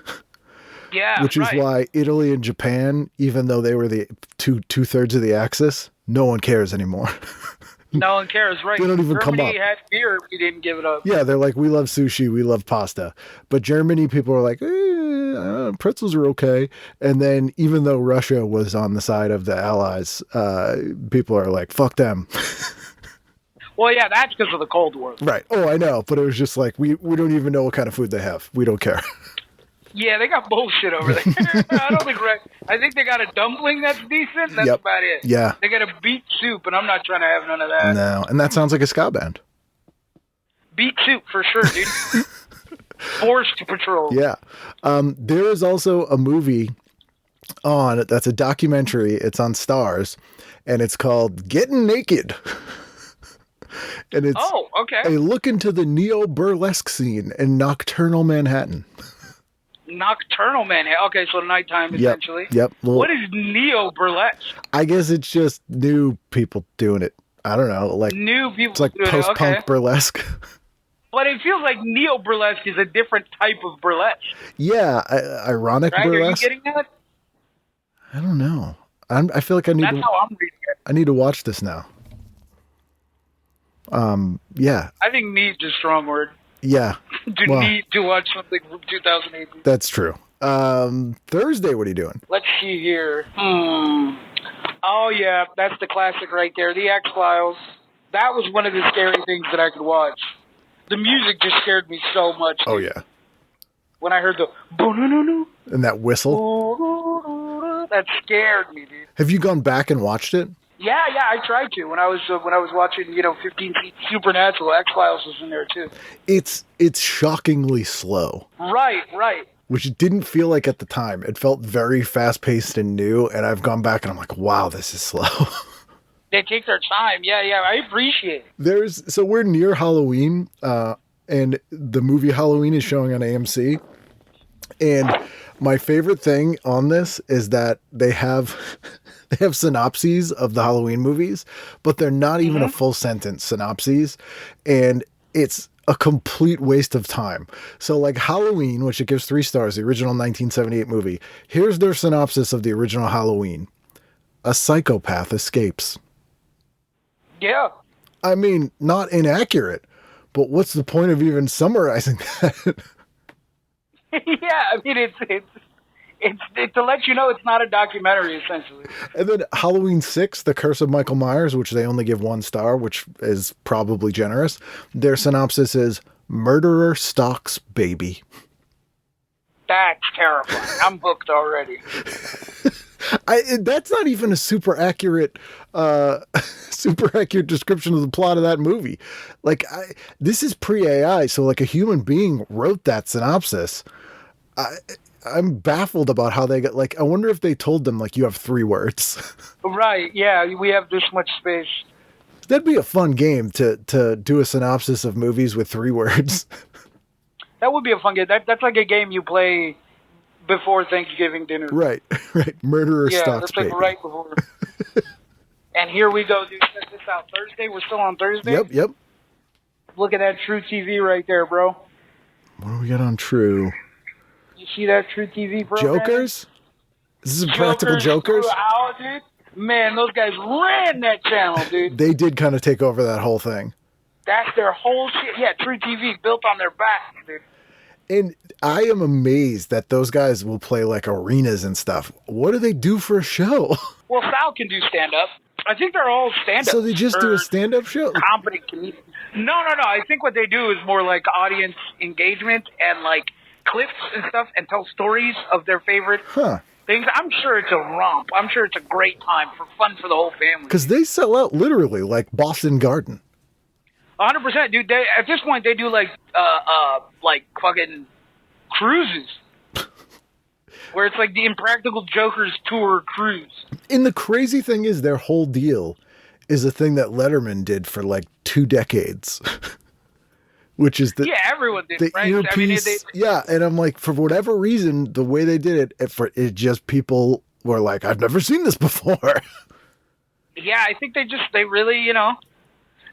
Yeah, which is why Italy and Japan, even though they were the two-thirds of the Axis, no one cares ananymore. No one cares, right? They don't even come up. Germany had beer, we didn't give it up. Yeah, they're like, we love sushi, we love pasta. But Germany, people are like, pretzels are okay. And then even though Russia was on the side of the Allies, people are like, fuck them. Well, yeah, that's because of the Cold War. Right. Oh, I know. But it was just like, we don't even know what kind of food they have. We don't care. Yeah, they got bullshit over there. I think they got a dumpling that's decent. That's about it. Yeah. They got a beet soup, and I'm not trying to have none of that. No, and that sounds like a ska band. Beet soup for sure, dude. Forced Patrol. Yeah. There is also a movie that's a documentary. It's on Stars, and it's called Getting Naked. And it's a look into the neo-burlesque scene in nocturnal Manhattan. Nocturnal Manhattan. Okay, so nighttime essentially. Yep. What is neo-burlesque? I guess it's just new people doing it. I don't know. Like new people. It's like post-punk burlesque. But it feels like neo-burlesque is a different type of burlesque. Yeah, ironic burlesque. Are you getting that? I don't know. I feel like I need. That's how I'm reading it. I need to watch this now. Yeah. I think "need" is a strong word. Yeah. Need to watch something from 2018. That's true. Thursday, what are you doing? Let's see here. Oh, yeah, that's the classic right there. The X-Files. That was one of the scary things that I could watch. The music just scared me so much. Oh, yeah. When I heard the... And that whistle? That scared me, dude. Have you gone back and watched it? Yeah, I tried to. When I was watching, 15 Feet Supernatural, X-Files was in there, too. It's shockingly slow. Right. Which it didn't feel like at the time. It felt very fast-paced and new, and I've gone back and I'm like, wow, this is slow. They take their time. Yeah, I appreciate it. So we're near Halloween, and the movie Halloween is showing on AMC. And my favorite thing on this is that they have synopses of the Halloween movies, but they're not even a full sentence synopses. And it's a complete waste of time. So like Halloween, which it gives 3 stars, the original 1978 movie. Here's their synopsis of the original Halloween. A psychopath escapes. Yeah. I mean, not inaccurate, but what's the point of even summarizing that? Yeah, I mean, it's to let you know it's not a documentary, essentially. And then Halloween 6, The Curse of Michael Myers, which they only give 1 star, which is probably generous. Their synopsis is, murderer stalks baby. That's terrifying. I'm hooked already. That's not even a super accurate description of the plot of that movie. Like, this is pre-AI, so like a human being wrote that synopsis. I'm baffled about how they got, like, I wonder if they told them, like, you have 3 words. Right, yeah, we have this much space. That'd be a fun game to do a synopsis of movies with 3 words. That would be a fun game. That's like a game you play before Thanksgiving dinner. Right. Murderer Yeah, Stocks, that's like baby. right before. And here we go, dude. Check this out. Thursday. We're still on Thursday. Yep. Look at that True TV right there, bro. What do we got on True? You see that True TV program? Jokers? This is Practical Jokers? Wow, dude. Man, those guys ran that channel, dude. They did kind of take over that whole thing. That's their whole shit. Yeah, True TV built on their back, dude. And I am amazed that those guys will play like arenas and stuff. What do they do for a show? Well, Sal can do stand-up. I think they're all stand-up. So they just do a stand-up show? Competent comedians. No. I think what they do is more like audience engagement and like clips and stuff and tell stories of their favorite things. I'm sure it's a romp. I'm sure it's a great time for fun for the whole family. Because they sell out literally like Boston Garden. 100%, dude. At this point, they do like fucking cruises, where it's like the Impractical Jokers tour cruise. And the crazy thing is, their whole deal is a thing that Letterman did for like 2 decades, which is the everyone did, the right? earpiece. And I'm like, for whatever reason, the way they did it just people were like, I've never seen this before. Yeah, I think they really,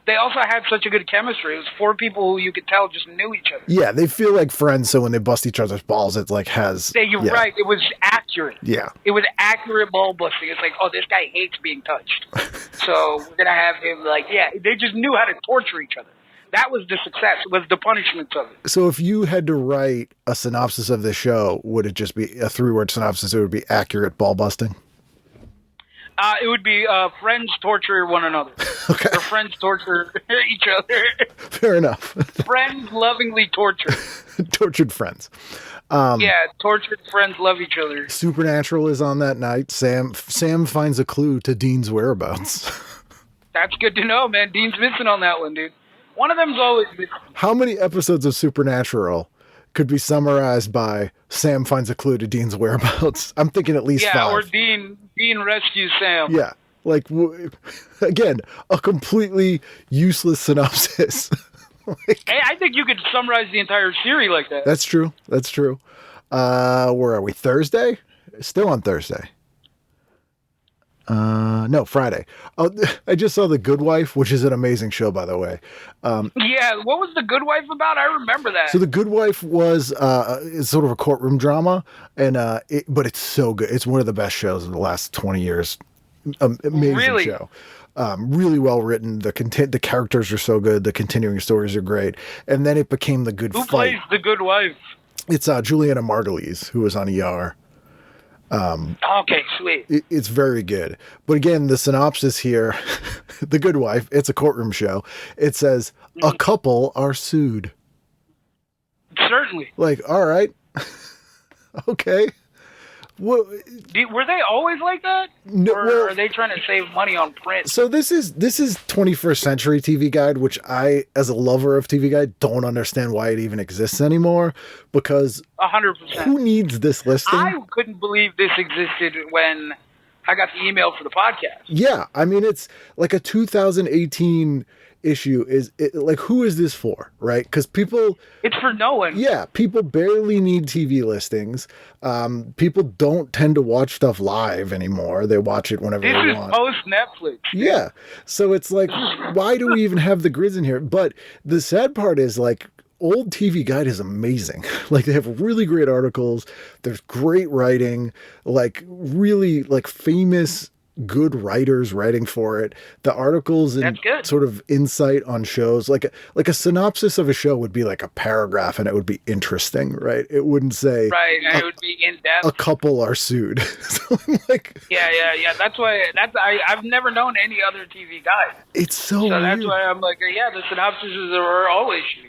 they also had such a good chemistry. It was 4 people who you could tell just knew each other. Yeah, they feel like friends, so when they bust each other's balls, it like has... You're right. It was accurate. Yeah. It was accurate ball busting. It's like, oh, this guy hates being touched. So we're going to have him they just knew how to torture each other. That was the success, was the punishment of it. So if you had to write a synopsis of the show, would it just be a 3-word synopsis? It would be accurate ball busting? It would be friends torture one another. Okay. Or friends torture each other. Fair enough. Friends lovingly torture. Tortured friends. Tortured friends love each other. Supernatural is on that night. Sam finds a clue to Dean's whereabouts. That's good to know, man. Dean's missing on that one, dude. One of them's always missing. How many episodes of Supernatural could be summarized by Sam finds a clue to Dean's whereabouts? I'm thinking at least 5. Yeah, or Dean rescues Sam. Yeah. Like, again, a completely useless synopsis. Hey, I think you could summarize the entire series like that. That's true. Where are we? Thursday? Still on Thursday. No, Friday. Oh, I just saw The Good Wife, which is an amazing show, by the way. What was The Good Wife about? I remember that. So The Good Wife was it's sort of a courtroom drama, and but it's so good. It's one of the best shows of the last 20 years. Amazing show. Really well written. The characters are so good. The continuing stories are great. And then it became The Good Fight. Who plays The Good Wife? It's Juliana Margulies, who was on ER. Okay, sweet. It's very good. But again, the synopsis here, The Good Wife, it's a courtroom show. It says, a couple are sued. Certainly. Like, all right. Okay. Well, were they always like that? No, or are they trying to save money on print? So this is 21st century TV Guide, which I, as a lover of TV Guide, don't understand why it even exists anymore. Because 100%. Who needs this listing? I couldn't believe this existed when I got the email for the podcast. Yeah, I mean, it's like a 2018 issue. Who is this for, right? Because it's for no one. Yeah, people barely need TV listings. People don't tend to watch stuff live anymore. They watch it whenever they want. This is post Netflix. Yeah, so it's like, why do we even have the grids in here? But the sad part is, like, old TV Guide is amazing. Like, they have really great articles. There's great writing, like really like famous good writers writing for it. The articles and sort of insight on shows, like a synopsis of a show would be like a paragraph and it would be interesting, right? It wouldn't say and it would be in depth. A couple are sued. So I'm like, yeah. That's why I've never known any other TV Guide. It's so weird. That's why I'm like, the synopses are always shitty.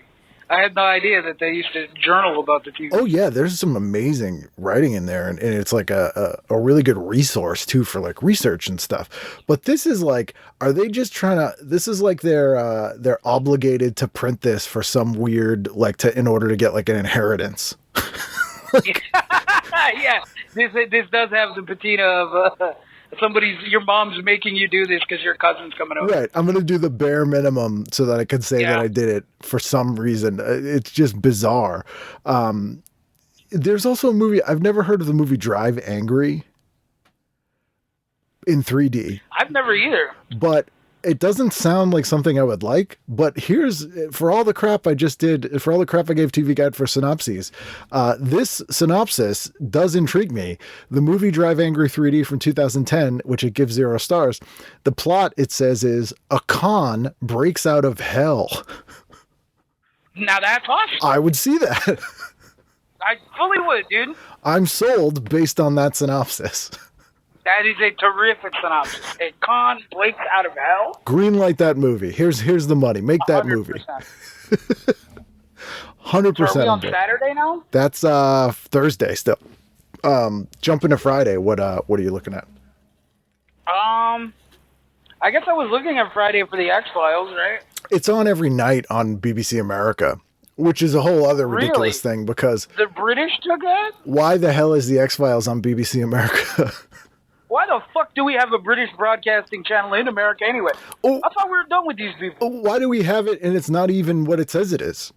I had no idea that they used to journal about the TV. Oh yeah, there's some amazing writing in there, and it's like a really good resource too for like research and stuff. But this is like, are they just trying to? This is like they're obligated to print this for some weird in order to get like an inheritance. Yeah, this does have the patina of your mom's making you do this because your cousin's coming over. Right. I'm going to do the bare minimum so that I can say that I did it for some reason. It's just bizarre. There's also a movie. I've never heard of the movie Drive Angry in 3D. I've never either. But it doesn't sound like something I would like. But here's, for all the crap I just did, for all the crap I gave TV Guide for synopses, this synopsis does intrigue me. The movie Drive Angry 3D from 2010, which it gives 0 stars. The plot, it says, is a con breaks out of hell. Now that's awesome. I would see that. I fully would, dude. I'm sold based on that synopsis. That is a terrific synopsis. A con breaks out of hell. Greenlight that movie. Here's the money. Make that 100%. movie. 100%. So are we on Saturday now? That's Thursday still. Jumping to Friday. What are you looking at? I guess I was looking at Friday for the X-Files, right? It's on every night on BBC America, which is a whole other ridiculous thing because the British took it? Why the hell is the X-Files on BBC America? Why the fuck do we have a British broadcasting channel in America anyway? I thought we were done with these people. Why do we have it and it's not even what it says it is?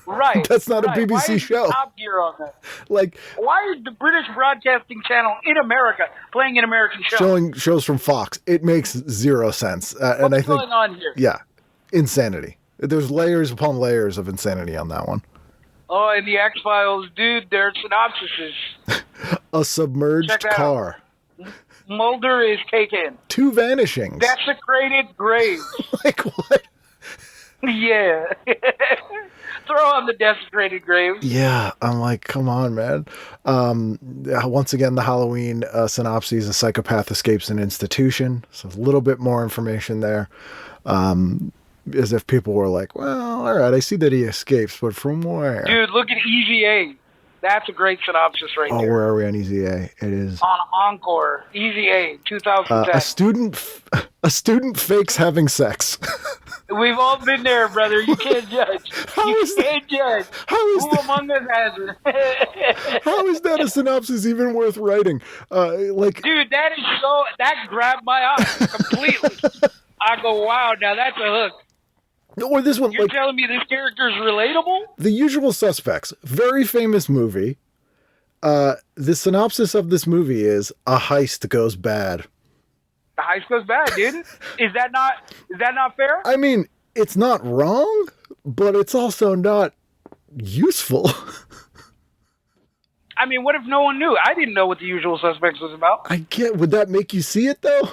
Right. That's not a BBC Why is show. Top Gear on that? Like, why is the British broadcasting channel in America playing an American show? Showing shows from Fox. It makes 0 sense. And I think, going on here? Yeah. Insanity. There's layers upon layers of insanity on that one. Oh, and the X-Files, dude, their synopsis is... A submerged car. Mulder is taken. 2 vanishings. Desecrated graves. Like what? Yeah. Throw on the desecrated graves. Yeah, I'm like, come on, man. Once again, the Halloween synopsis, a psychopath escapes an institution. So a little bit more information there. As if people were like, well, all right, I see that he escapes, but from where? Dude, look at Easy A. That's a great synopsis right there. Oh, where are we on Easy A? It is on Encore. Easy A, 2010. A student fakes having sex. We've all been there, brother. You can't judge. You can't judge. Who among us hasn't? How is that a synopsis even worth writing? Dude, that grabbed my eye completely. I go, wow, now that's a hook. Or this one, You're telling me this character is relatable? The Usual Suspects, very famous movie. The synopsis of this movie is a heist goes bad. The heist goes bad, dude. Is that not fair? I mean, it's not wrong, but it's also not useful. I mean, what if no one knew? I didn't know what The Usual Suspects was about. Would that make you see it though?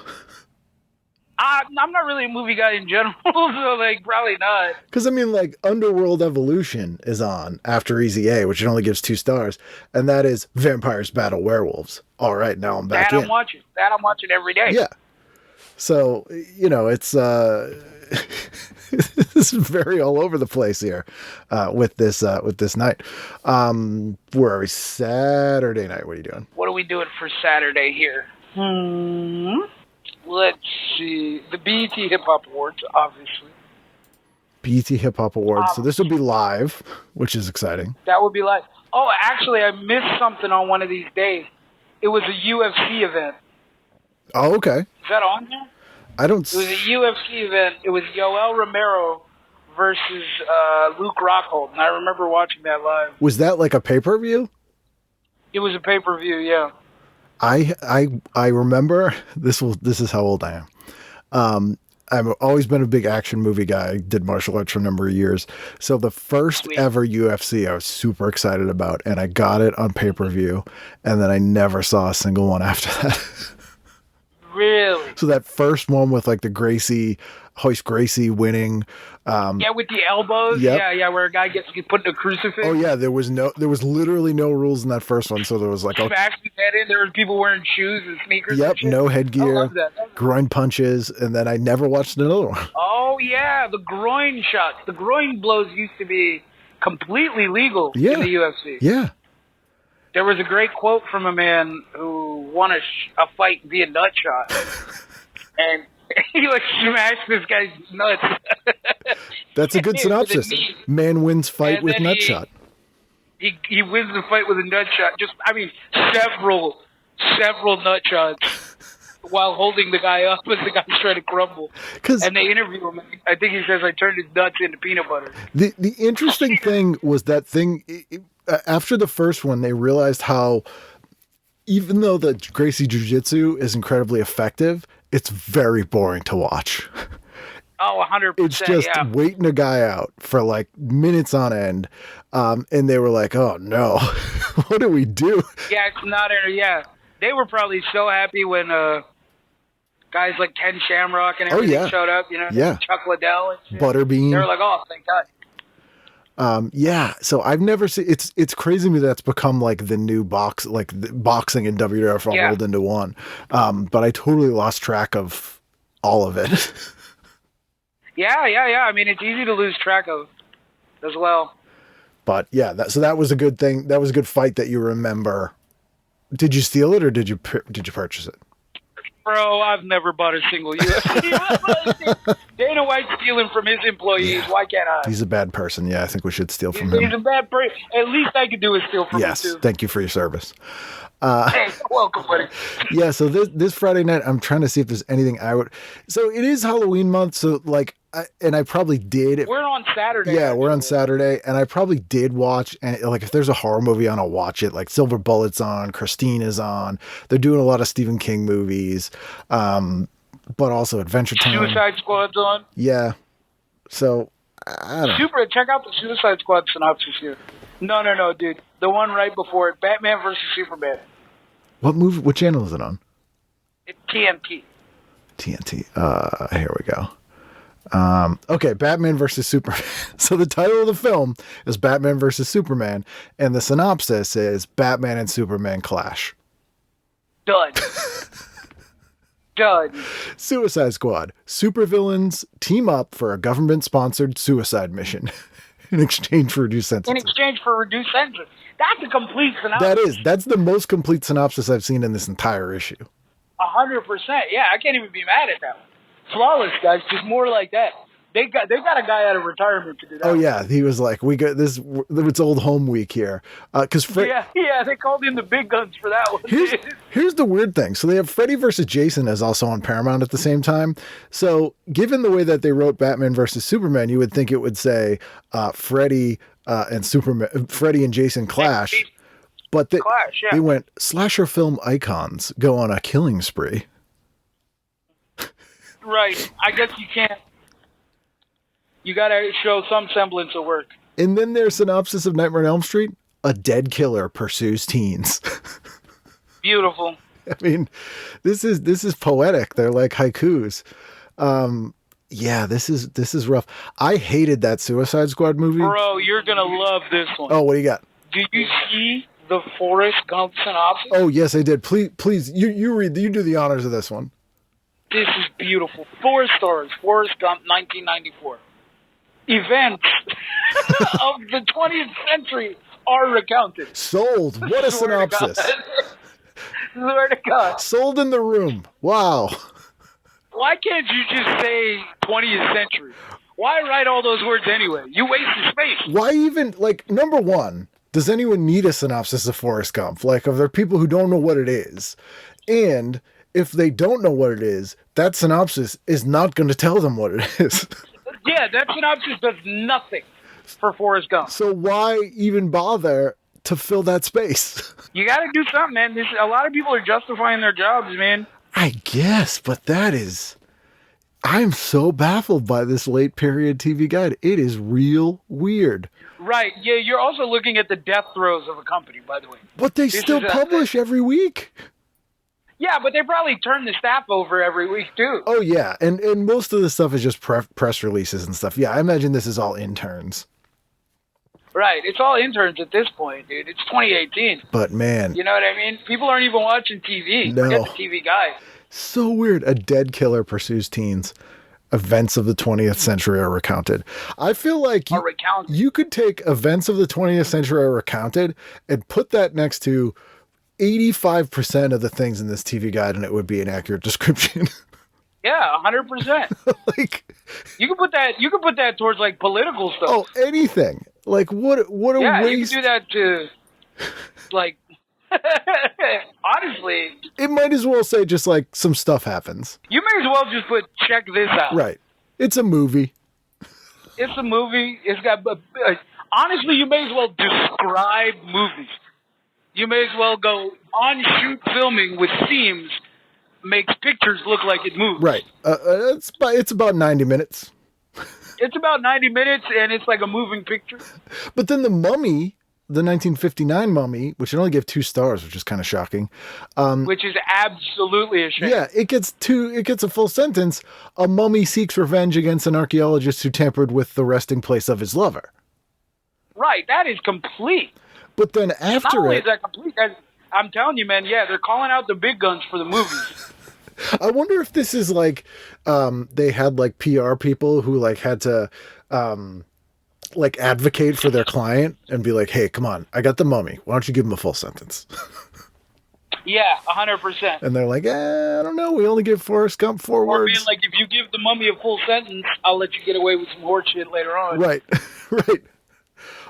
I'm not really a movie guy in general, so probably not. Because I mean, Underworld Evolution is on after Easy A, which it only gives 2 stars, and that is Vampires Battle Werewolves. All right, now I'm back in. I'm watching. That I'm watching every day. Yeah. So it's this is very all over the place here with this night. Where are we? Saturday night. What are you doing? What are we doing for Saturday here? Let's see. The BET Hip Hop Awards, obviously. BET Hip Hop Awards. So this would be live, which is exciting. That would be live. Oh, actually, I missed something on one of these days. It was a UFC event. Oh, okay. Is that on here? It was a UFC event. It was Yoel Romero versus Luke Rockhold, and I remember watching that live. Was that like a pay-per-view? It was a pay-per-view, yeah. I remember this is how old I am. I've always been a big action movie guy. I did martial arts for a number of years. So the first ever UFC I was super excited about, and I got it on pay-per-view, and then I never saw a single one after that. Really? So that first one with the Hoist Gracie winning. With the elbows. Yep. Yeah, where a guy gets put in a crucifix. Oh yeah, there was literally no rules in that first one. So there was smash his head in. There were people wearing shoes and sneakers. Yep, and no headgear. I love that. Groin punches, and then I never watched another one. Oh yeah, the groin shots. The groin blows used to be completely legal in the UFC. Yeah. There was a great quote from a man who won a fight via nut shot. And he smashed this guy's nuts. That's a good synopsis. Man wins fight with nut shot. he wins the fight with a nut shot. Several nut shots while holding the guy up as the guy's trying to crumble. And they interview him. I think he says, I turned his nuts into peanut butter. The interesting thing was that thing, after the first one, they realized how, even though the Gracie Jiu-Jitsu is incredibly effective, it's very boring to watch. Oh, 100%. It's just waiting a guy out for like minutes on end. And they were like, oh no, what do we do? Yeah, it's not, they were probably so happy when guys like Ken Shamrock and everything showed up, Chuck Liddell and shit. Butterbean. They were like, oh, thank God. So I've never seen, it's crazy to me that's become like the new boxing and WWF all rolled into one. But I totally lost track of all of it. Yeah. I mean, it's easy to lose track of as well. But yeah, so that was a good thing. That was a good fight that you remember. Did you steal it or did you purchase it? Bro, I've never bought a single UFC. Dana White's stealing from his employees. Yeah. Why can't I? He's a bad person. Yeah, I think we should steal from him. He's a bad person. At least I could do is steal from him, too. Yes, thank you for your service. Hey, you're welcome, buddy. Yeah, so this Friday night, I'm trying to see if there's anything I would... So it is Halloween month, so like... I probably did. We're on Saturday. Yeah, we're on Saturday, and I probably did watch. And like, if there's a horror movie on, I'll watch it. Like Silver Bullet's on, Christine is on. They're doing a lot of Stephen King movies, but also Adventure Time. Suicide Squad's on. Yeah, so I don't know. Check out the Suicide Squad synopsis here. No, dude, the one right before it, Batman versus Superman. What movie? What channel is it on? It's TNT. Here we go. Okay, Batman versus Superman. So the title of the film is Batman versus Superman, and the synopsis is Batman and Superman clash. Done. Suicide Squad. Supervillains team up for a government-sponsored suicide mission in exchange for reduced sentences. That's a complete synopsis. That's the most complete synopsis I've seen in this entire issue. 100%. Yeah, I can't even be mad at that one. Flawless, guys. Just more like that. They got a guy out of retirement to do that. Oh yeah, he was like, we got this. It's old home week here, because they called in the big guns for that one. Here's the weird thing. So they have Freddy versus Jason is also on Paramount at the same time. So given the way that they wrote Batman versus Superman, you would think it would say Freddy and Jason clash, but they went slasher film icons go on a killing spree. Right. I guess you can't. You got to show some semblance of work. And then their synopsis of Nightmare on Elm Street: a dead killer pursues teens. Beautiful. I mean, this is poetic. They're like haikus. Yeah, this is rough. I hated that Suicide Squad movie. Bro, you're going to love this one. Oh, what do you got? Do you see the Forrest Gump synopsis? Oh, yes, I did. Please, you do the honors of this one. This is beautiful. 4 stars. Forrest Gump, 1994. Events of the 20th century are recounted. Sold. What a synopsis. Swear to God. Sold in the room. Wow. Why can't you just say 20th century? Why write all those words anyway? You wasted space. Why even, like, number one, does anyone need a synopsis of Forrest Gump? Like, are there people who don't know what it is? And if they don't know what it is, that synopsis is not going to tell them what it is. Yeah, that synopsis does nothing for Forrest Gump. So why even bother to fill that space? You got to do something, man. A lot of people are justifying their jobs, man. I guess, but I'm so baffled by this late period TV guide. It is real weird. Right. Yeah, you're also looking at the death throes of a company, by the way. But they still publish every week. Yeah, but they probably turn the staff over every week, too. Oh, yeah. And most of the stuff is just press releases and stuff. Yeah, I imagine this is all interns. Right. It's all interns at this point, dude. It's 2018. But, man. You know what I mean? People aren't even watching TV. No. Forget the TV guy. So weird. A dead killer pursues teens. Events of the 20th century are recounted. I feel like you could take events of the 20th century are recounted and put that next to 85% of the things in this TV guide, and it would be an accurate description. Yeah, 100%. Like, you could put that towards like political stuff. Oh, anything. Like, what a waste. You can do that to, like, honestly. It might as well say just like some stuff happens. You may as well just put, check this out. Right. It's a movie. It's a movie. It's got, honestly, you may as well describe movies. You may as well go on shoot filming with themes, makes pictures look like it moves. Right. It's about 90 minutes. It's about 90 minutes, and it's like a moving picture. But then The Mummy, the 1959 Mummy, which I only gave 2 stars, which is kind of shocking. Which is absolutely a shame. Yeah, it gets a full sentence. A mummy seeks revenge against an archaeologist who tampered with the resting place of his lover. Right, that is complete. But then after Not only is that complete, I'm telling you, man, yeah, they're calling out the big guns for the movies. I wonder if this is like, they had like PR people who like had to, like advocate for their client and be like, hey, come on, I got The Mummy. Why don't you give him a full sentence? Yeah, 100%. And they're like, I don't know. We only give Forrest Gump 4 words. Being like, if you give The Mummy a full sentence, I'll let you get away with some horse shit later on. Right. Right.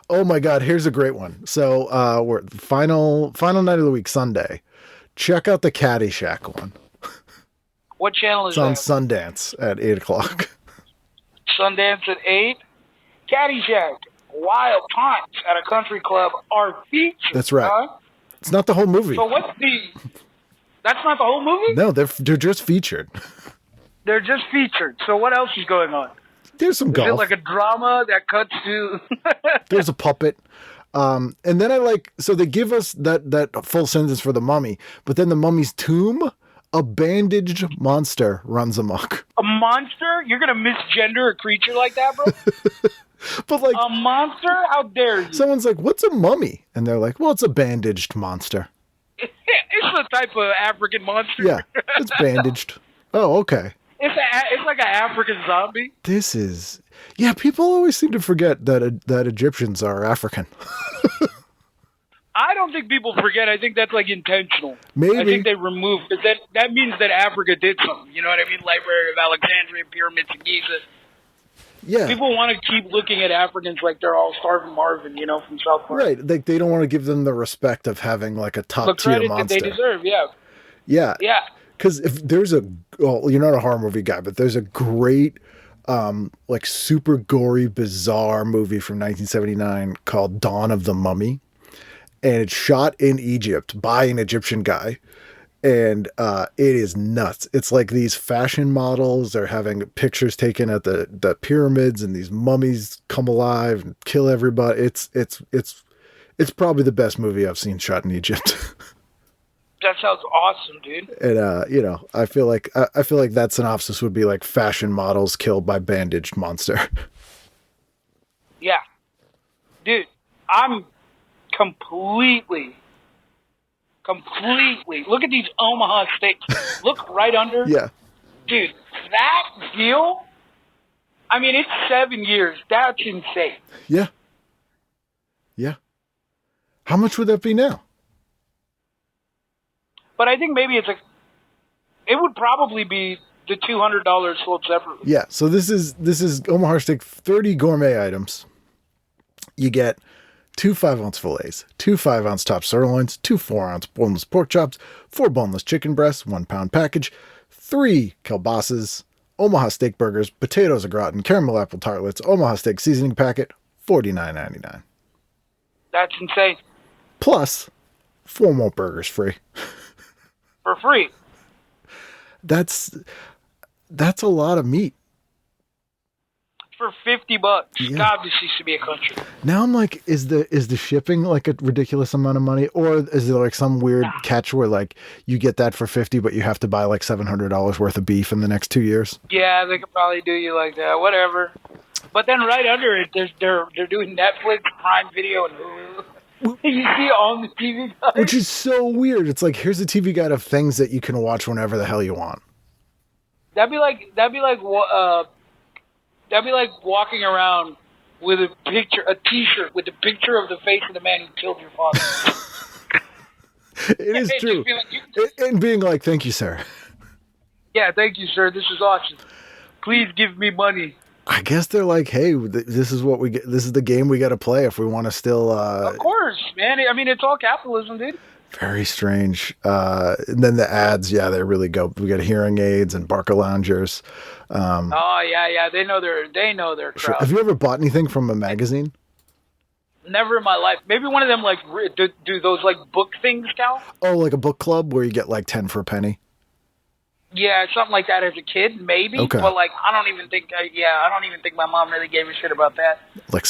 Oh my God. Here's a great one. So, we're final night of the week, Sunday. Check out the Caddyshack one. What channel is that? It's on Sundance at 8:00. Sundance at 8. Caddyshack, Wild Times at a Country Club are featured. That's right. Huh? It's not the whole movie. So that's not the whole movie? No, they're just featured. They're just featured. So what else is going on? There's some golf. Is it like a drama that cuts to... There's a puppet. And then so they give us that full sentence for The Mummy, but then The Mummy's tomb, a bandaged monster runs amok. A monster? You're going to misgender a creature like that, bro? But like a monster? How dare you? Someone's like, what's a mummy? And they're like, well, it's a bandaged monster. It's a type of African monster. Yeah, it's bandaged. Oh, okay. It's like an African zombie. People always seem to forget that Egyptians are African. I don't think people forget. I think that's like intentional. Maybe. I think they remove, because that means that Africa did something. You know what I mean? Library of Alexandria, Pyramids of Giza. Yeah. People want to keep looking at Africans like they're all Starving Marvin, from South Park. Right. They don't want to give them the respect of having like a top tier monster. The credit that they deserve, yeah. Yeah. Yeah. Because if there's you're not a horror movie guy, but there's a great, like super gory, bizarre movie from 1979 called Dawn of the Mummy. And it's shot in Egypt by an Egyptian guy. And it is nuts. It's like these fashion models. They're having pictures taken at the pyramids, and these mummies come alive and kill everybody. It's probably the best movie I've seen shot in Egypt. That sounds awesome, dude. And I feel like that synopsis would be like fashion models killed by bandaged monster. Yeah, dude, I'm completely. Look at these Omaha steaks. Look right under. Yeah. Dude, that deal, I mean, it's 7 years. That's insane. Yeah. Yeah. How much would that be now? But I think maybe it would probably be the $200 sold separately. Yeah. So this is Omaha steak, 30 gourmet items. You get 2 5-ounce fillets, 2 5-ounce top sirloins, 2 4-ounce boneless pork chops, 4 boneless chicken breasts, 1 pound package, 3 kielbases, Omaha steak burgers, potatoes au gratin, caramel apple tartlets, Omaha steak seasoning packet, $49.99. That's insane. Plus 4 more burgers free. For free. That's a lot of meat. For $50. Yeah. God, this used to be a country. Now I'm like, is the shipping like a ridiculous amount of money, or is there like some weird catch where like you get that for $50, but you have to buy like $700 worth of beef in the next 2 years? Yeah, they could probably do you like that. Whatever. But then right under it, they're doing Netflix, Prime Video, and Hulu. You see on the TV guide. Which is so weird. It's like, here's a TV guide of things that you can watch whenever the hell you want. That'd be like walking around with a T-shirt with a picture of the face of the man who killed your father. It is true. And being like, thank you, sir. Yeah, thank you, sir. This is awesome. Please give me money. I guess they're like, hey, this is what we get. This is the game we got to play if we want to still. Of course, man. I mean, it's all capitalism, dude. Very strange. And then the ads, yeah, they really go. We got hearing aids and Barca loungers. Oh yeah, they know their crowd. Have you ever bought anything from a magazine? Never in my life. Maybe one of them like do those like book things count? Oh, like a book club where you get like 10 for a penny. Yeah, something like that as a kid, maybe. Okay. But like, I don't even think my mom really gave a shit about that. Like,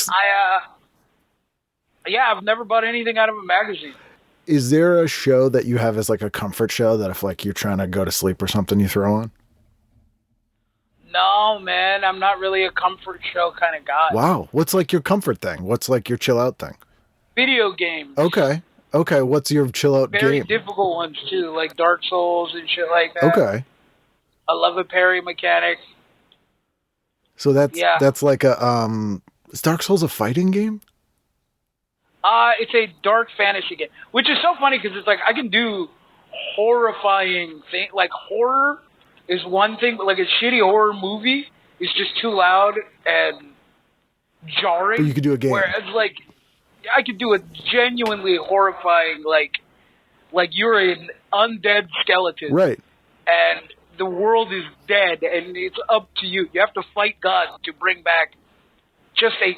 I've never bought anything out of a magazine. Is there a show that you have as like a comfort show that if like you're trying to go to sleep or something, you throw on? No, man, I'm not really a comfort show kind of guy. Wow. What's like your comfort thing? What's like your chill out thing? Video games. Okay. What's your chill out game? Very difficult ones too, like Dark Souls and shit like that. Okay. I love a parry mechanic. So that's like a is Dark Souls a fighting game? It's a dark fantasy game, which is so funny because it's like I can do horrifying thing. Like horror is one thing, but like a shitty horror movie is just too loud and jarring. But you could do a game. Whereas like I could do a genuinely horrifying like you're an undead skeleton, Right? And the world is dead, and it's up to you. You have to fight God to bring back just a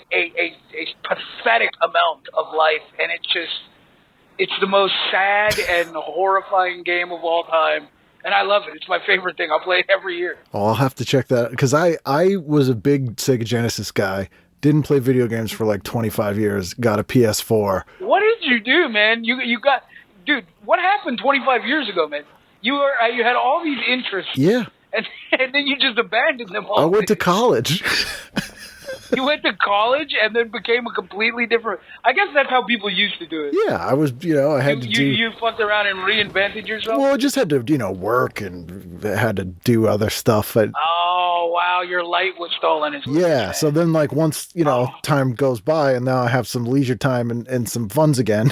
pathetic amount of life, and it's the most sad and horrifying game of all time, and I love it. It's my favorite thing. I'll play it every year. Oh, I'll have to check that because I was a big Sega Genesis guy. Didn't play video games for like 25 years. Got a PS4. What did you do, man? You got, dude. What happened 25 years ago, man? You had all these interests. Yeah. And then you just abandoned them all. I went to college. You went to college and then became a completely different. I guess that's how people used to do it. Yeah, I was, I had to do. You fucked around and reinvented yourself? Well, I just had to, work and had to do other stuff. Oh, wow, your light was stolen. Yeah, so then like once, time goes by and now I have some leisure time and some funds again.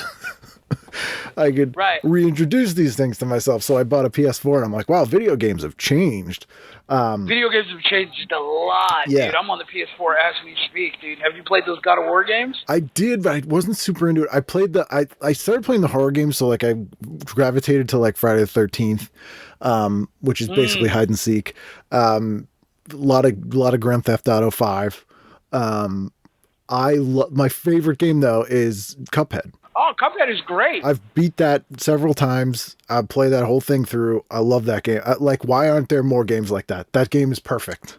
I could reintroduce these things to myself. So I bought a PS4 and I'm like, wow, video games have changed. Video games have changed a lot, yeah. Dude. I'm on the PS4 as we speak, dude. Have you played those God of War games? I did, but I wasn't super into it. I played I started playing the horror games, so like I gravitated to like Friday the 13th, which is basically hide and seek. A lot of Grand Theft Auto 5. My favorite game though is Cuphead. Oh, Cuphead is great. I've beat that several times. I play that whole thing through. I love that game. Why aren't there more games like that? That game is perfect.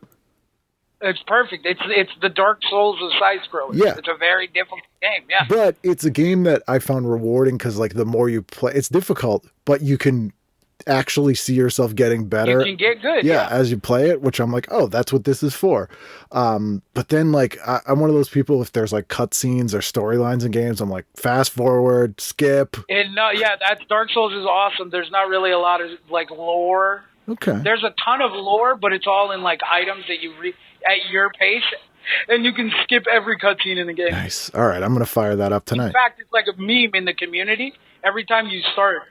It's perfect. It's the Dark Souls of side-scrollers. Yeah. It's a very difficult game, yeah. But it's a game that I found rewarding because, like, the more you play, it's difficult, but you can actually see yourself getting better. You can get good, yeah. As you play it, which I'm like, oh, that's what this is for. But then, like, I'm one of those people, if there's, like, cutscenes or storylines in games, I'm like, fast forward, skip. That's Dark Souls is awesome. There's not really a lot of, like, lore. Okay. There's a ton of lore, but it's all in, like, items that you read at your pace, and you can skip every cutscene in the game. Nice. All right, I'm going to fire that up tonight. In fact, it's like a meme in the community. Every time you start,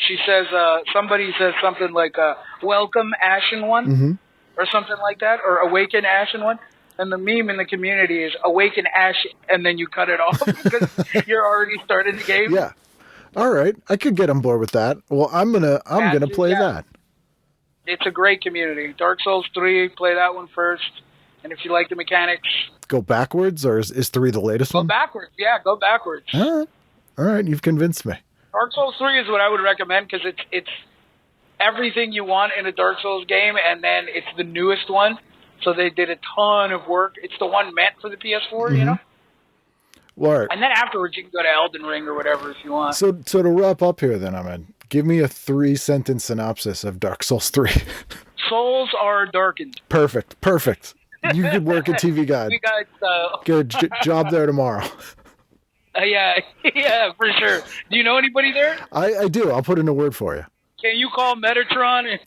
she says, somebody says something like, welcome Ashen One, or something like that, or awaken Ashen One. And the meme in the community is awaken Ash, and then you cut it off because you're already started the game. Yeah. All right. I could get on board with that. Well, I'm gonna play that. It's a great community. Dark Souls 3, play that one first. And if you like the mechanics, go backwards, or is 3 the latest one? Go backwards. Yeah, go backwards. All right. You've convinced me. Dark Souls 3 is what I would recommend because it's everything you want in a Dark Souls game, and then it's the newest one. So they did a ton of work. It's the one meant for the PS4, you know? Well, all right. And then afterwards, you can go to Elden Ring or whatever if you want. So to wrap up here then, Ahmed, give me a 3-sentence synopsis of Dark Souls 3. Souls are darkened. Perfect. You could work at TV Guide. Get a job there tomorrow. Yeah, for sure. Do you know anybody there? I do. I'll put in a word for you. Can you call Metatron and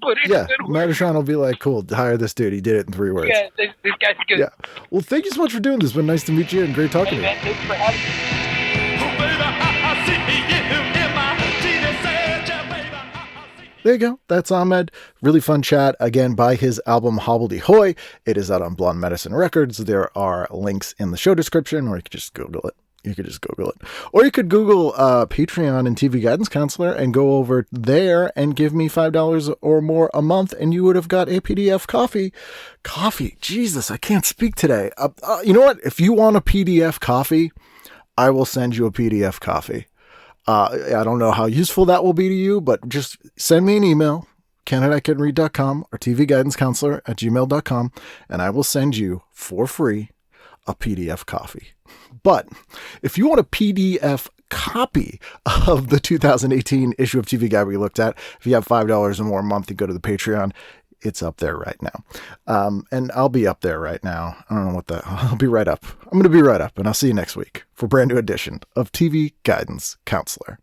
put in a good word? Metatron will be like, cool, hire this dude. He did it in 3 words. Yeah, this guy's good. Yeah. Well, thank you so much for doing this. It's been nice to meet you and great talking to you. Man, thanks for having me. Oh, baby, I see you in my There you go. That's Ahmed. Really fun chat. Again, by his album Hobble D. It is out on Blonde Medicine Records. There are links in the show description, or you could just Google it. Or you could Google Patreon and TV Guidance Counselor and go over there and give me $5 or more a month, and you would have got a PDF coffee. Jesus, I can't speak today. You know what? If you want a PDF coffee, I will send you a PDF coffee. I don't know how useful that will be to you, but just send me an email, ken@icanread.com or tvguidancecounselor@gmail.com, and I will send you for free a PDF coffee. But if you want a PDF copy of the 2018 issue of TV Guide we looked at, if you have $5 or more a month, you go to the Patreon. It's up there right now. And I'll be up there right now. I don't know I'll be right up. I'm going to be right up, and I'll see you next week for a brand new edition of TV Guidance Counselor.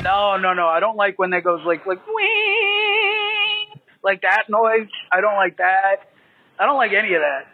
No. I don't like when that goes like wing, like that noise. I don't like that. I don't like any of that.